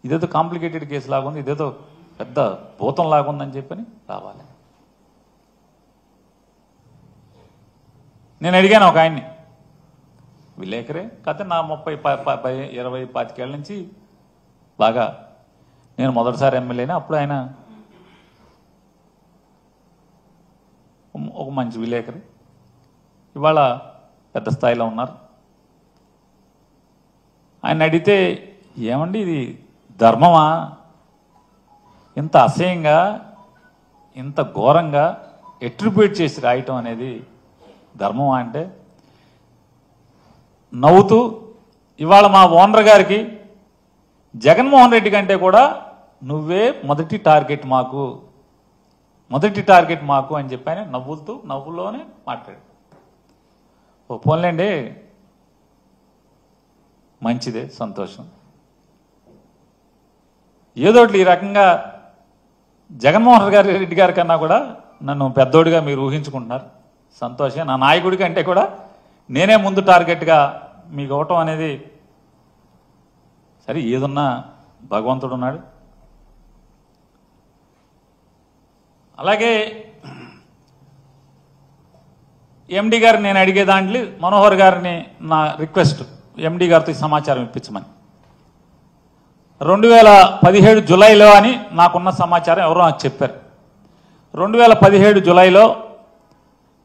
ఇదేదో కాంప్లికేటెడ్ కేసు లాగుంది, ఇదేదో పెద్ద భూతం లాగుందని చెప్పని రావాలి. నేను అడిగాను ఒక ఆయన్ని, విలేకరే కాకపోతే నా 20-25 ఏళ్ళ నుంచి బాగా నేను మొదటిసారి ఎమ్మెల్యేనే. అప్పుడు ఆయన ఒక మంచి విలేకరి, ఇవాళ పెద్ద స్థాయిలో ఉన్నారు. ఆయన అడిగితే ఏమండి ఇది ధర్మమా, ఇంత అసహ్యంగా ఇంత ఘోరంగా ఎట్రిబ్యూట్ చేసి రాయటం అనేది ధర్మమా అంటే నవ్వుతూ ఇవాళ మా ఓనర్ గారికి జగన్మోహన్ రెడ్డి కంటే కూడా నువ్వే మొదటి టార్గెట్ మాకు అని చెప్పి ఆయన నవ్వులోనే మాట్లాడాడు. ఓ పోన్లేండి, మంచిదే, సంతోషం. ఏదోటి ఈ రకంగా జగన్మోహన్ రెడ్డి గారి కన్నా కూడా నన్ను పెద్దోడిగా మీరు ఊహించుకుంటున్నారు, సంతోషం. నా నాయకుడి కంటే కూడా నేనే ముందు టార్గెట్గా మీకు ఇవ్వటం అనేది సరే, ఏదున్నా భగవంతుడు ఉన్నాడు. అలాగే ఎండి గారు నేను అడిగే దాంట్లో మనోహర్ గారిని నా రిక్వెస్ట్, ఎండి గారితో సమాచారం ఇప్పించమని. 2017 జూలైలో అని నాకున్న సమాచారం ఎవరో నాకు చెప్పారు. 2017 జూలైలో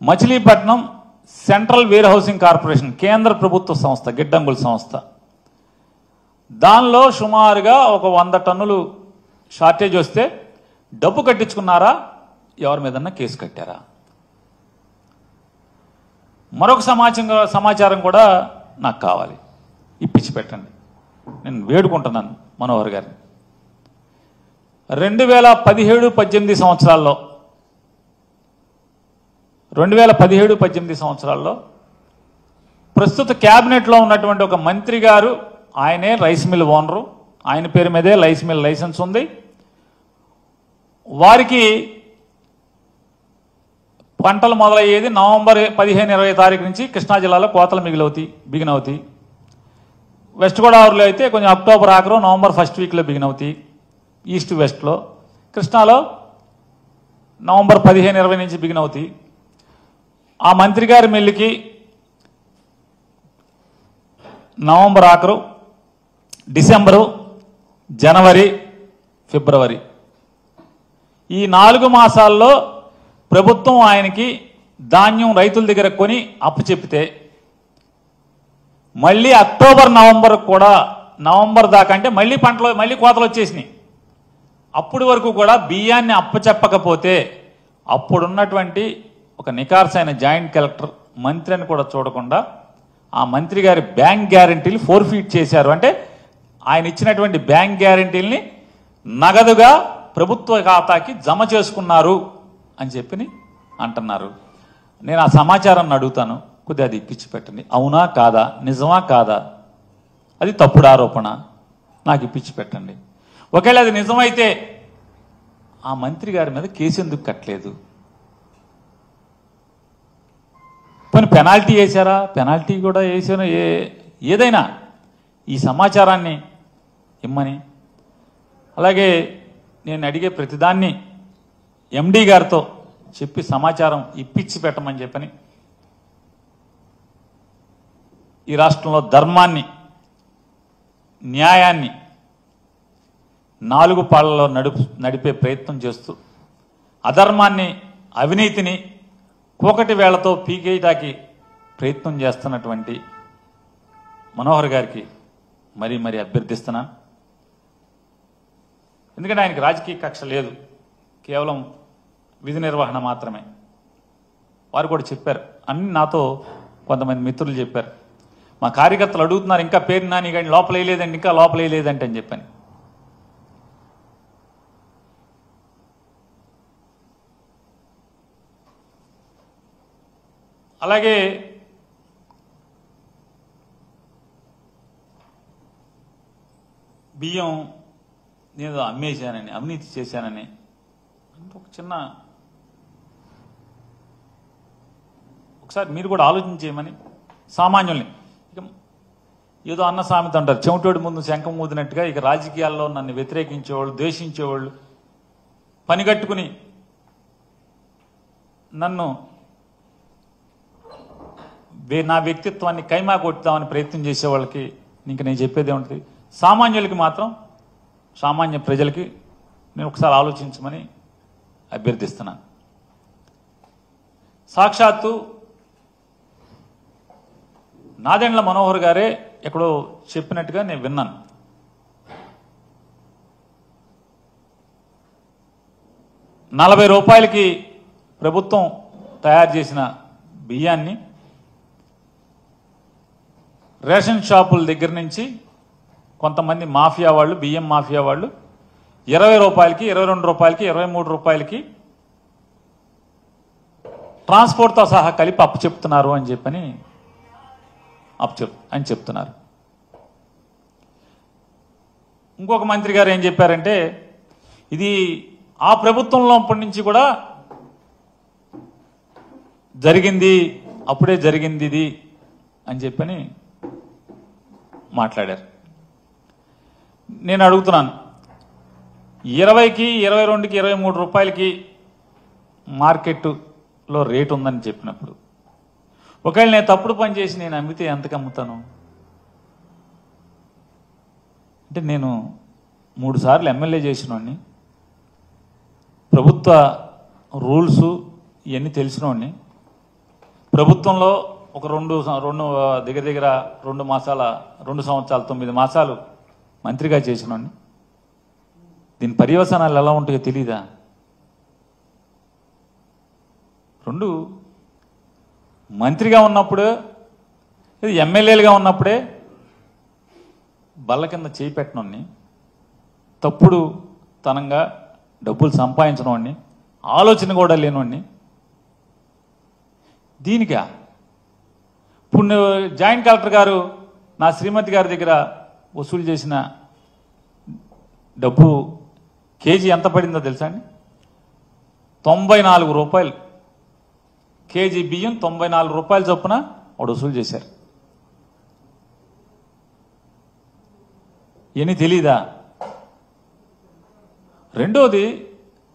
Machilipatnam central warehousing corporation కేంద్ర ప్రభుత్వ సంస్థ, గిడ్డంగుల సంస్థ, దానిలో సుమారుగా ఒక 100 టన్నులు షార్టేజ్ వస్తే డబ్బు కట్టించుకున్నారా, ఎవరి మీదన్నా కేసు కట్టారా? మరొక సమాచారం కూడా నాకు కావాలి, ఇప్పించి పెట్టండి. నేను వేడుకుంటున్నాను మనోహర్ గారిని. 2017-18 సంవత్సరాల్లో 2017-18 సంవత్సరాల్లో ప్రస్తుత క్యాబినెట్లో ఉన్నటువంటి ఒక మంత్రి గారు, ఆయనే రైస్ మిల్ ఓనరు, ఆయన పేరు మీదే రైస్ మిల్ లైసెన్స్ ఉంది. వారికి పంటలు మొదలయ్యేది నవంబర్ 15-20 తారీఖు నుంచి కృష్ణా జిల్లాలో కోతలు బిగినవుతాయి. వెస్ట్ గోదావరిలో అయితే కొంచెం అక్టోబర్ ఆఖరు నవంబర్ ఫస్ట్ వీక్లో బిగినవుతాయి, ఈస్ట్ వెస్ట్లో. కృష్ణాలో నవంబర్ 15-20 నుంచి బిగినవుతాయి. ఆ మంత్రి గారి మిల్లుకి నవంబర్ ఆఖరు, డిసెంబరు, జనవరి, ఫిబ్రవరి ఈ 4 మాసాల్లో ప్రభుత్వం ఆయనకి ధాన్యం రైతుల దగ్గర కొని అప్పచెప్పితే మళ్ళీ అక్టోబర్ నవంబర్ కూడా, నవంబర్ దాకా అంటే మళ్ళీ కోతలు వచ్చేసినాయి. అప్పటి వరకు కూడా బియ్యాన్ని అప్పచెప్పకపోతే అప్పుడున్నటువంటి ఒక నికార్సైన జాయింట్ కలెక్టర్ మంత్రి అని కూడా చూడకుండా ఆ మంత్రి గారి బ్యాంక్ గ్యారంటీలు ఫోర్ఫీట్ చేశారు. అంటే ఆయన ఇచ్చినటువంటి బ్యాంక్ గ్యారంటీల్ని నగదుగా ప్రభుత్వ ఖాతాకి జమ చేసుకున్నారు అని చెప్పి అంటున్నారు. నేను ఆ సమాచారాన్ని అడుగుతాను, కొద్దిగా అది ఇప్పించి పెట్టండి. అవునా కాదా, నిజమా కాదా, అది తప్పుడు ఆరోపణ, నాకు ఇప్పించి పెట్టండి. ఒకవేళ అది నిజమైతే ఆ మంత్రి గారి మీద కేసు ఎందుకు కట్టలేదు? పోనీ పెనాల్టీ వేశారా? పెనాల్టీ కూడా వేసాను. ఏదైనా ఈ సమాచారాన్ని ఇమ్మని, అలాగే నేను అడిగే ప్రతిదాన్ని ఎండి గారితో చెప్పి సమాచారం ఇప్పించి పెట్టమని చెప్పని, ఈ రాష్ట్రంలో ధర్మాన్ని, న్యాయాన్ని 4 పాళ్లలో నడిపే ప్రయత్నం చేస్తూ అధర్మాన్ని, అవినీతిని కూకటి వేళ్లతో పీకేయటానికి ప్రయత్నం చేస్తున్నటువంటి మనోహర్ గారికి మరీ అభ్యర్థిస్తున్నాను. ఎందుకంటే ఆయనకి రాజకీయ కక్ష లేదు, కేవలం విధి నిర్వహణ మాత్రమే. వారు కూడా చెప్పారు, అన్ని నాతో కొంతమంది మిత్రులు చెప్పారు, మా కార్యకర్తలు అడుగుతున్నారు ఇంకా పేరు నాని కానీ లోపల వేయలేదండి, ఇంకా లోపల వేయలేదంటే అని చెప్పాను. అలాగే బియ్యం నేను అమ్మేశానని, అవినీతి చేశానని ఒక చిన్న, ఒకసారి మీరు కూడా ఆలోచించేయమని సామాన్యుల్ని. ఇక ఏదో అన్న సామెత అంటారు, చెమటోడి ముందు శంఖం ఊదినట్టుగా ఇక రాజకీయాల్లో నన్ను వ్యతిరేకించేవాళ్ళు, ద్వేషించేవాళ్ళు పనిగట్టుకుని నన్ను నా వ్యక్తిత్వాన్ని కైమా కొట్టుదామని ప్రయత్నం చేసే వాళ్ళకి ఇంక నేను చెప్పేది ఏముంటుంది, సామాన్యులకి మాత్రం, సామాన్య ప్రజలకి నేను ఒకసారి ఆలోచించమని అభ్యర్థిస్తున్నాను. సాక్షాత్తు నాదెండ్ల మనోహర్ గారే ఎక్కడో చెప్పినట్టుగా నేను విన్నాను. ₹40 ప్రభుత్వం తయారు చేసిన బియ్యాన్ని రేషన్ షాపుల దగ్గర నుంచి కొంతమంది మాఫియా వాళ్ళు, బియ్యం మాఫియా వాళ్ళు ₹20, ₹22, ₹23 ట్రాన్స్పోర్ట్తో సహా కలిపి అప్పు చెప్తున్నారు అని చెప్పని చెప్తున్నారు. ఇంకొక మంత్రి గారు ఏం చెప్పారంటే, ఇది ఆ ప్రభుత్వంలో అప్పటి నుంచి కూడా జరిగింది, అప్పుడే జరిగింది ఇది అని చెప్పని మాట్లాడారు. నేను అడుగుతున్నాను, 20కి, 22కి, ₹23 మార్కెట్లో రేటు ఉందని చెప్పినప్పుడు, ఒకవేళ నేను తప్పుడు పని చేసి నేను అమ్మితే ఎంతకు అమ్ముతాను? అంటే నేను 3 సార్లు ఎమ్మెల్యే చేసినోడిని, ప్రభుత్వ రూల్స్ ఇవన్నీ తెలిసినోడిని, ప్రభుత్వంలో ఒక దగ్గర 2 సంవత్సరాలు 9 మాసాలు మంత్రిగా చేసినోడిని. దీని పర్యవసానాలు ఎలా ఉంటాయో తెలీదా? 2 మంత్రిగా ఉన్నప్పుడు, ఎమ్మెల్యేలుగా ఉన్నప్పుడే బల్ల కింద చేయి పెట్టినోడిని, తప్పుడు తనంగా డబ్బులు సంపాదించినోడిని, ఆలోచన కూడా లేనోడిని. దీనికా ఇప్పుడు జాయింట్ కలెక్టర్ గారు నా శ్రీమతి గారి దగ్గర వసూలు చేసిన డబ్బు కేజీ ఎంత పడిందో తెలుసా అండి? ₹94. కేజీ బియ్యం ₹94 చొప్పున వాడు వసూలు చేశారు. ఏమీ తెలీదా? రెండోది,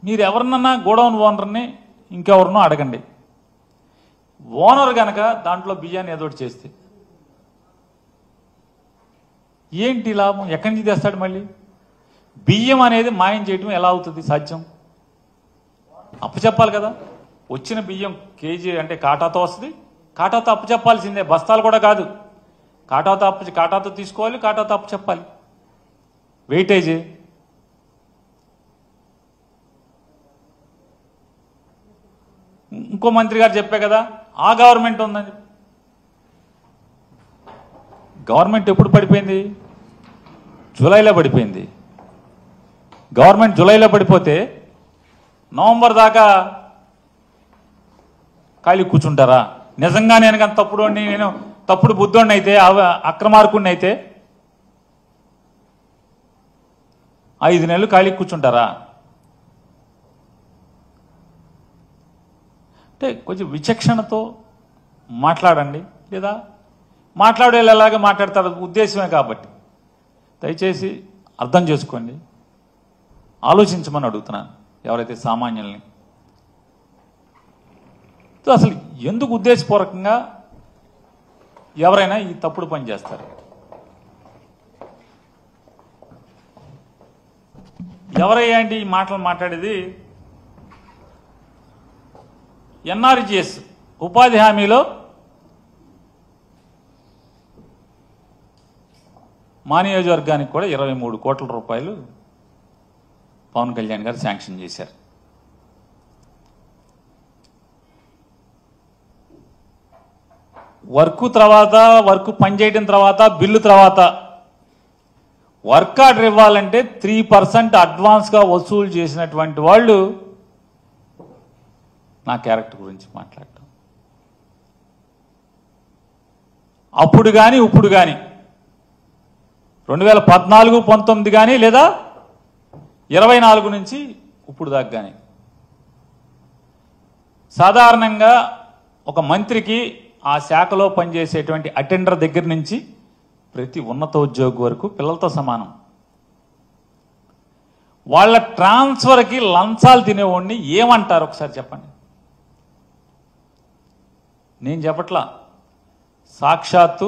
మీరు ఎవరినన్నా గోడౌన్ ఓనర్ని ఇంకెవరినో అడగండి, ఓనర్ గనక దాంట్లో బియ్యాన్ని ఏదో ఒకటి చేస్తే ఏంటి లాభం? ఎక్కడి నుంచి తెస్తాడు? మళ్ళీ బియ్యం అనేది మాయం చేయడం ఎలా అవుతుంది సాధ్యం? అప్పు చెప్పాలి కదా. వచ్చిన బియ్యం కేజీ అంటే కాటాతో వస్తుంది, కాటాతో అప్పు చెప్పాల్సిందే, బస్తాలు కూడా కాదు. కాటాతో తీసుకోవాలి, కాటాతో అప్పు చెప్పాలి. వెయిటేజీ ఇంకో మంత్రి గారు చెప్పే కదా, ఆ గవర్నమెంట్ ఉందని. గవర్నమెంట్ ఎప్పుడు పడిపోయింది? జూలైలో పడిపోయింది. గవర్నమెంట్ జూలైలో పడిపోతే నవంబర్ దాకా ఖాళీ కూర్చుంటారా? నిజంగా నేను కానీ నేను తప్పుడు బుద్ధోడిని అయితే, అక్రమార్కుడిని అయితే 5 నెలలు ఖాళీ కూర్చుంటారా? అంటే కొంచెం విచక్షణతో మాట్లాడండి, లేదా మాట్లాడేలాగా మాట్లాడతారు ఉద్దేశమే కాబట్టి దయచేసి అర్థం చేసుకోండి, ఆలోచించమని అడుగుతున్నాను ఎవరైతే సామాన్యుల్ని. అసలు ఎందుకు ఉద్దేశపూర్వకంగా ఎవరైనా ఈ తప్పుడు పని చేస్తారు? ఎవరయ్యా అండి ఈ మాటలు మాట్లాడేది? ఎన్ఆర్జీఎస్ ఉపాధి హామీలో మా నియోజకవర్గానికి కూడా ₹23 కోట్ల పవన్ కళ్యాణ్ గారు శాంక్షన్ చేశారు. వర్క్ పనిచేయడం తర్వాత, బిల్లు తర్వాత వర్క్ ఆర్డర్ ఇవ్వాలంటే 3% అడ్వాన్స్గా వసూలు చేసినటువంటి వాళ్ళు నా క్యారెక్టర్ గురించి మాట్లాడటం. అప్పుడు కానీ ఇప్పుడు కానీ 2014-19 కానీ లేదా 24 నుంచి ఇప్పుడు దాకా కానీ సాధారణంగా ఒక మంత్రికి ఆ శాఖలో పనిచేసేటువంటి అటెండర్ దగ్గర నుంచి ప్రతి ఉన్నత ఉద్యోగి వరకు పిల్లలతో సమానం. వాళ్ళ ట్రాన్స్ఫర్కి లంచాలు తినేవాడిని ఏమంటారు ఒకసారి చెప్పండి. నేను చెప్పట్లా, సాక్షాత్తు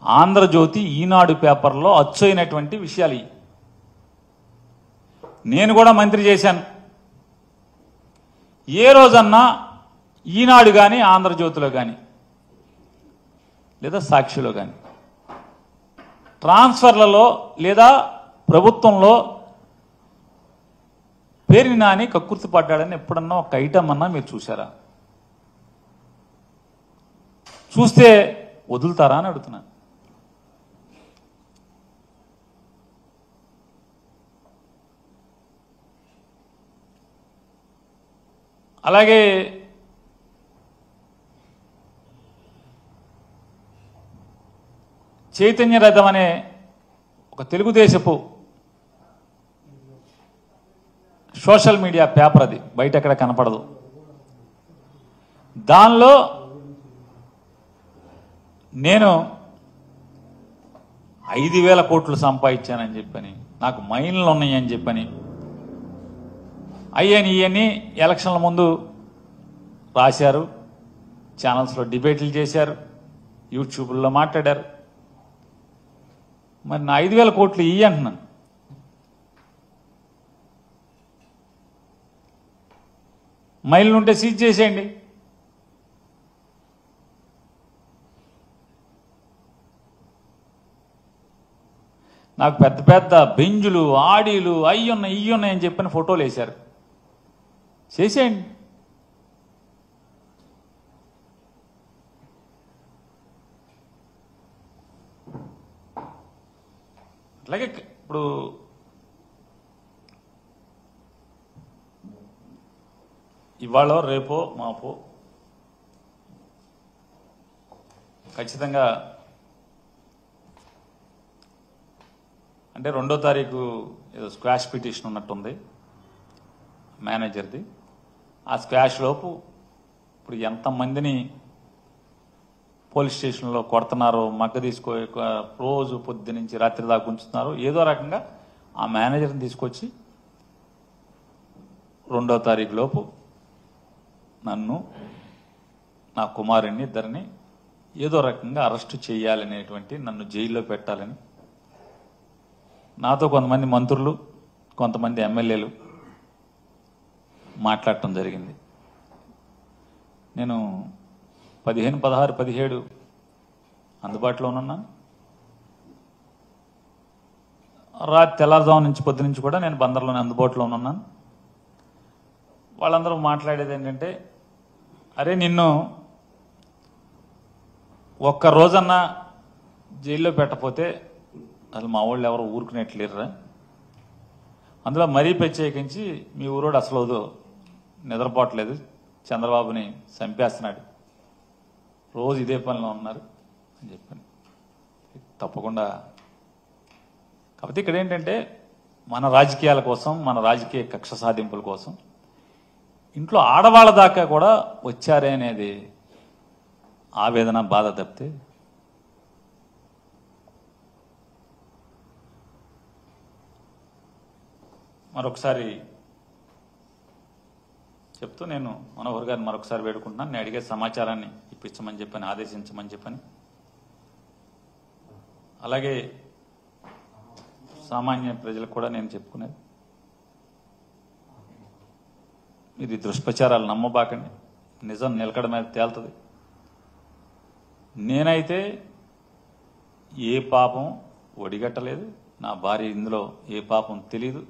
ఆంధ్రజ్యోతి, ఈనాడు పేపర్లో అచ్చయినటువంటి విషయాలు ఇవి. నేను కూడా మంత్రి చేశాను. ఏ రోజన్నా ఈనాడు కానీ, ఆంధ్రజ్యోతిలో కానీ, లేదా సాక్షిలో కానీ ట్రాన్స్ఫర్లలో లేదా ప్రభుత్వంలో పేరుని నాని కక్కుర్తి పడ్డాడని ఎప్పుడన్నా ఒక ఐటమ్ అన్నా మీరు చూసారా? చూస్తే వదులుతారా అని అడుగుతున్నాను. అలాగే చైతన్య రథం అనే ఒక తెలుగుదేశపు సోషల్ మీడియా పేపర్, అది బయట ఎక్కడ కనపడదు. దానిలో నేను 5,000 కోట్లు సంపాదించానని చెప్పని, నాకు మైన్లు ఉన్నాయని చెప్పని, ఇవన్నీ ఎలక్షన్ల ముందు రాశారు, ఛానల్స్లో డిబేట్లు చేశారు, యూట్యూబ్లో మాట్లాడారు. మరి నా 5,000 కోట్లు అంటున్నాను. మైళ్ళు ఉంటే సీజ్ చేసేయండి. నాకు పెద్ద పెద్ద బెంజులు, ఆడీలు, అయ్యున్నాయి ఇయ్యున్నాయని చెప్పిన ఫోటోలు వేశారు. చేసేయండి. అట్లాగే ఇప్పుడు ఇవాళ రేపో మాపో ఖచ్చితంగా అంటే 2వ తారీఖు ఏదో స్క్వాష్ పిటిషన్ ఉన్నట్టుంది మేనేజర్ది. ఆ స్క్వాష్ లోపు ఇప్పుడు ఎంతమందిని పోలీస్ స్టేషన్లో కొడుతున్నారో, మగ్గ తీసుకో రోజు పొద్దు నుంచి రాత్రి దాకా ఉంచుతున్నారో, ఏదో రకంగా ఆ మేనేజర్ని తీసుకొచ్చి 2వ తారీఖు లోపు నన్ను, నా కుమారుణ్ణి, ఇద్దరిని ఏదో రకంగా అరెస్టు చేయాలనేటువంటి, నన్ను జైల్లో పెట్టాలని నాతో కొంతమంది మంత్రులు, కొంతమంది ఎమ్మెల్యేలు మాట్లాడటం జరిగింది. నేను 15, 16, 17 అందుబాటులో ఉన్నాను. రాత్రి తెల్లారుజాము నుంచి పొద్దు నుంచి కూడా నేను బందర్లోనే అందుబాటులో ఉన్నాను. వాళ్ళందరూ మాట్లాడేది ఏంటంటే, అరే నిన్ను ఒక్క రోజన్నా జైల్లో పెట్టకపోతే అసలు మా వాళ్ళు ఎవరు ఊరుకునేట్లేరురా, అందులో మరీ ప్రత్యేకించి మీ ఊరోడు అసలు నిద్రపోవట్లేదు, చంద్రబాబుని చంపేస్తున్నాడు, రోజు ఇదే పనిలో ఉన్నారు అని చెప్పాను. తప్పకుండా. కాకపోతే ఇక్కడ ఏంటంటే మన రాజకీయాల కోసం, మన రాజకీయ కక్ష సాధింపుల కోసం ఇంట్లో ఆడవాళ్ళ దాకా కూడా వచ్చారే అనేది ఆవేదన, బాధ తప్పితే మరొకసారి చెప్తూ నేను మనోహర్ గారిని మరొకసారి వేడుకుంటున్నాను. నేను అడిగే సమాచారాన్ని ఇప్పించమని చెప్పని, ఆదేశించమని చెప్పని, అలాగే సామాన్య ప్రజలకు కూడా నేను చెప్పుకునేది, మీరు దుష్ప్రచారాలు నమ్మబాకండి, నిజం నిలకడ మీద తేలుతుంది. నేనైతే ఏ పాపం ఒడిగట్టలేదు, నా భార్య ఇందులో ఏ పాపం తెలీదు.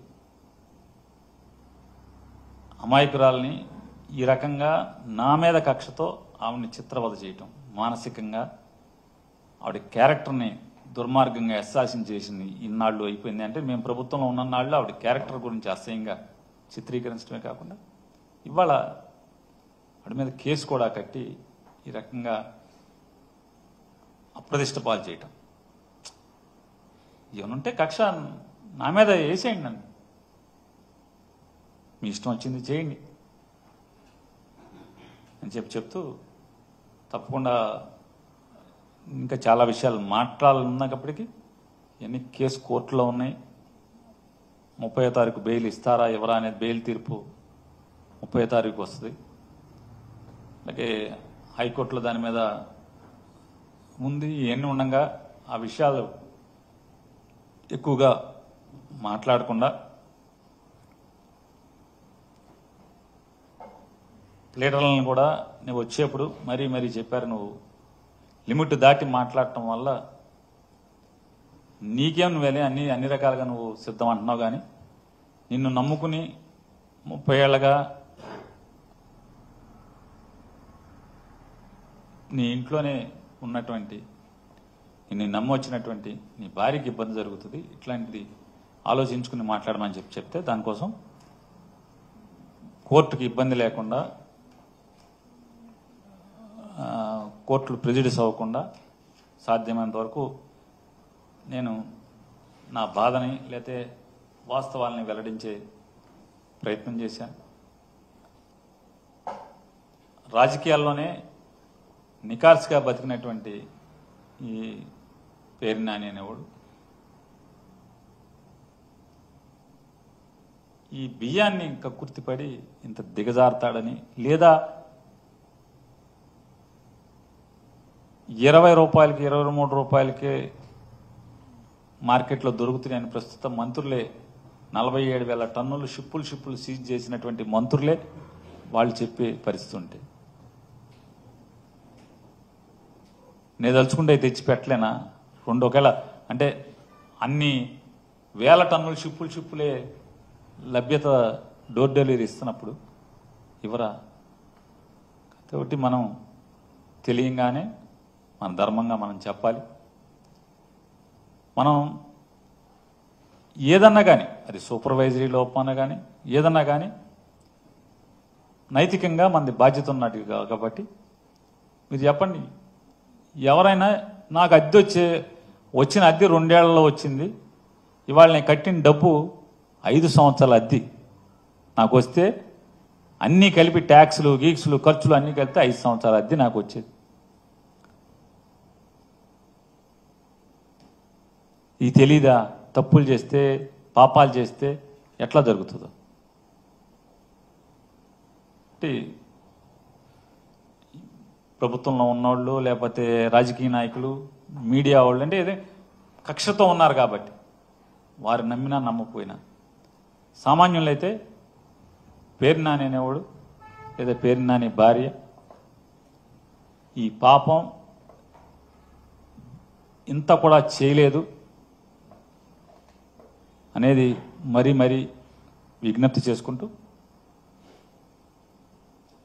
అమాయకురాల్ని ఈ రకంగా నా మీద కక్షతో ఆవిడని చిత్రవద చేయటం, మానసికంగా ఆవిడ క్యారెక్టర్ని దుర్మార్గంగా అసాసిన్ చేసింది ఇన్నాళ్ళు అయిపోయింది. అంటే మేము ప్రభుత్వంలో ఉన్న నాళ్ళు ఆవిడ క్యారెక్టర్ గురించి అసహ్యంగా చిత్రీకరించడమే కాకుండా ఇవాళ ఆవిడ మీద కేసు కూడా కట్టి ఈ రకంగా అప్రదిష్ట పాలు చేయటం. ఏమనుంటే కక్ష నా మీద వేసేయండి, నన్ను మీ ఇష్టం వచ్చింది చేయండి అని చెప్తూ తప్పకుండా ఇంకా చాలా విషయాలు మాట్లాడాలన్నప్పటికీ ఇవన్నీ కేసు కోర్టులో ఉన్నాయి. 30వ తారీఖు బెయిల్ ఇస్తారా ఎవరా అనేది బెయిల్ తీర్పు 30వ తారీఖు వస్తుంది. అలాగే హైకోర్టులో దాని మీద ఉంది. ఇవన్నీ ఉండగా ఆ విషయాలు ఎక్కువగా మాట్లాడకుండా లీడర్లను కూడా నువ్వు వచ్చేప్పుడు మరీ చెప్పారు, నువ్వు లిమిట్ దాటి మాట్లాడటం వల్ల నీకేం నువ్వేలే అన్ని రకాలుగా నువ్వు సిద్ధం అంటున్నావు. కానీ నిన్ను నమ్ముకుని 30 ఏళ్ళగా నీ ఇంట్లోనే ఉన్నటువంటి నిన్ను నమ్మొచ్చినటువంటి నీ భార్యకి ఇబ్బంది జరుగుతుంది, ఇట్లాంటిది ఆలోచించుకుని మాట్లాడమని చెప్తే దానికోసం కోర్టుకి ఇబ్బంది లేకుండా, కోర్టులు ప్రెజుడిస్ అవ్వకుండా సాధ్యమైనంత వరకు నేను నా బాధని లేతే వాస్తవాలని వెల్లడించే ప్రయత్నం చేశాను. రాజకీయాల్లోనే నికార్స్గా బతికినటువంటి ఈ పేర్ని నాని అనేవాడు ఈ బియ్యాన్ని కక్కుర్తిపడి ఇంత దిగజారుతాడని, లేదా 20 రూపాయలకి 23 రూపాయలకే మార్కెట్లో దొరుకుతున్నాయని ప్రస్తుతం మంత్రులే 47,000 టన్నులు షిప్పులు సీజ్ చేసినటువంటి మంత్రులే వాళ్ళు చెప్పే పరిస్థితి ఉంటే నేను తలుచుకుంటే తెచ్చిపెట్టలేనా? ఒకవేళ అంటే అన్ని వేల టన్నులు షిప్పులే లభ్యత డోర్ డెలివరీ ఇస్తున్నప్పుడు ఇవరా? కాబట్టి మనం తెలియంగానే మన ధర్మంగా మనం చెప్పాలి. మనం ఏదన్నా కానీ అది సూపర్వైజరీ లోపన కానీ ఏదన్నా కానీ నైతికంగా మనది బాధ్యత ఉన్నట్టు కాబట్టి మీరు చెప్పండి. ఎవరైనా నాకు అద్దె వచ్చిన అద్దె 2 ఏళ్లలో వచ్చింది, ఇవాళ నేను కట్టిన డబ్బు 5 సంవత్సరాల అద్దె నాకు వస్తే అన్నీ కలిపి ట్యాక్స్లు గీక్స్లు ఖర్చులు అన్నీ కలిపితే 5 సంవత్సరాల అద్దె నాకు వచ్చేది. ఇది తెలీదా? తప్పులు చేస్తే పాపాలు చేస్తే ఎట్లా జరుగుతుందో అంటే ప్రభుత్వంలో ఉన్నోళ్ళు లేకపోతే రాజకీయ నాయకులు మీడియా వాళ్ళు అంటే ఏదో కక్షతో ఉన్నారు కాబట్టి వారు నమ్మినా నమ్మకపోయినా, సామాన్యులైతే పేర్ని నాని అనేవాడు లేదా పేర్ని నాని భార్య ఈ పాపం ఇంత కూడా చేయలేదు అనేది మరీ విజ్ఞప్తి చేసుకుంటూ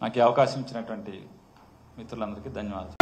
నాకు ఈ అవకాశం ఇచ్చినటువంటి మిత్రులందరికీ ధన్యవాదాలు.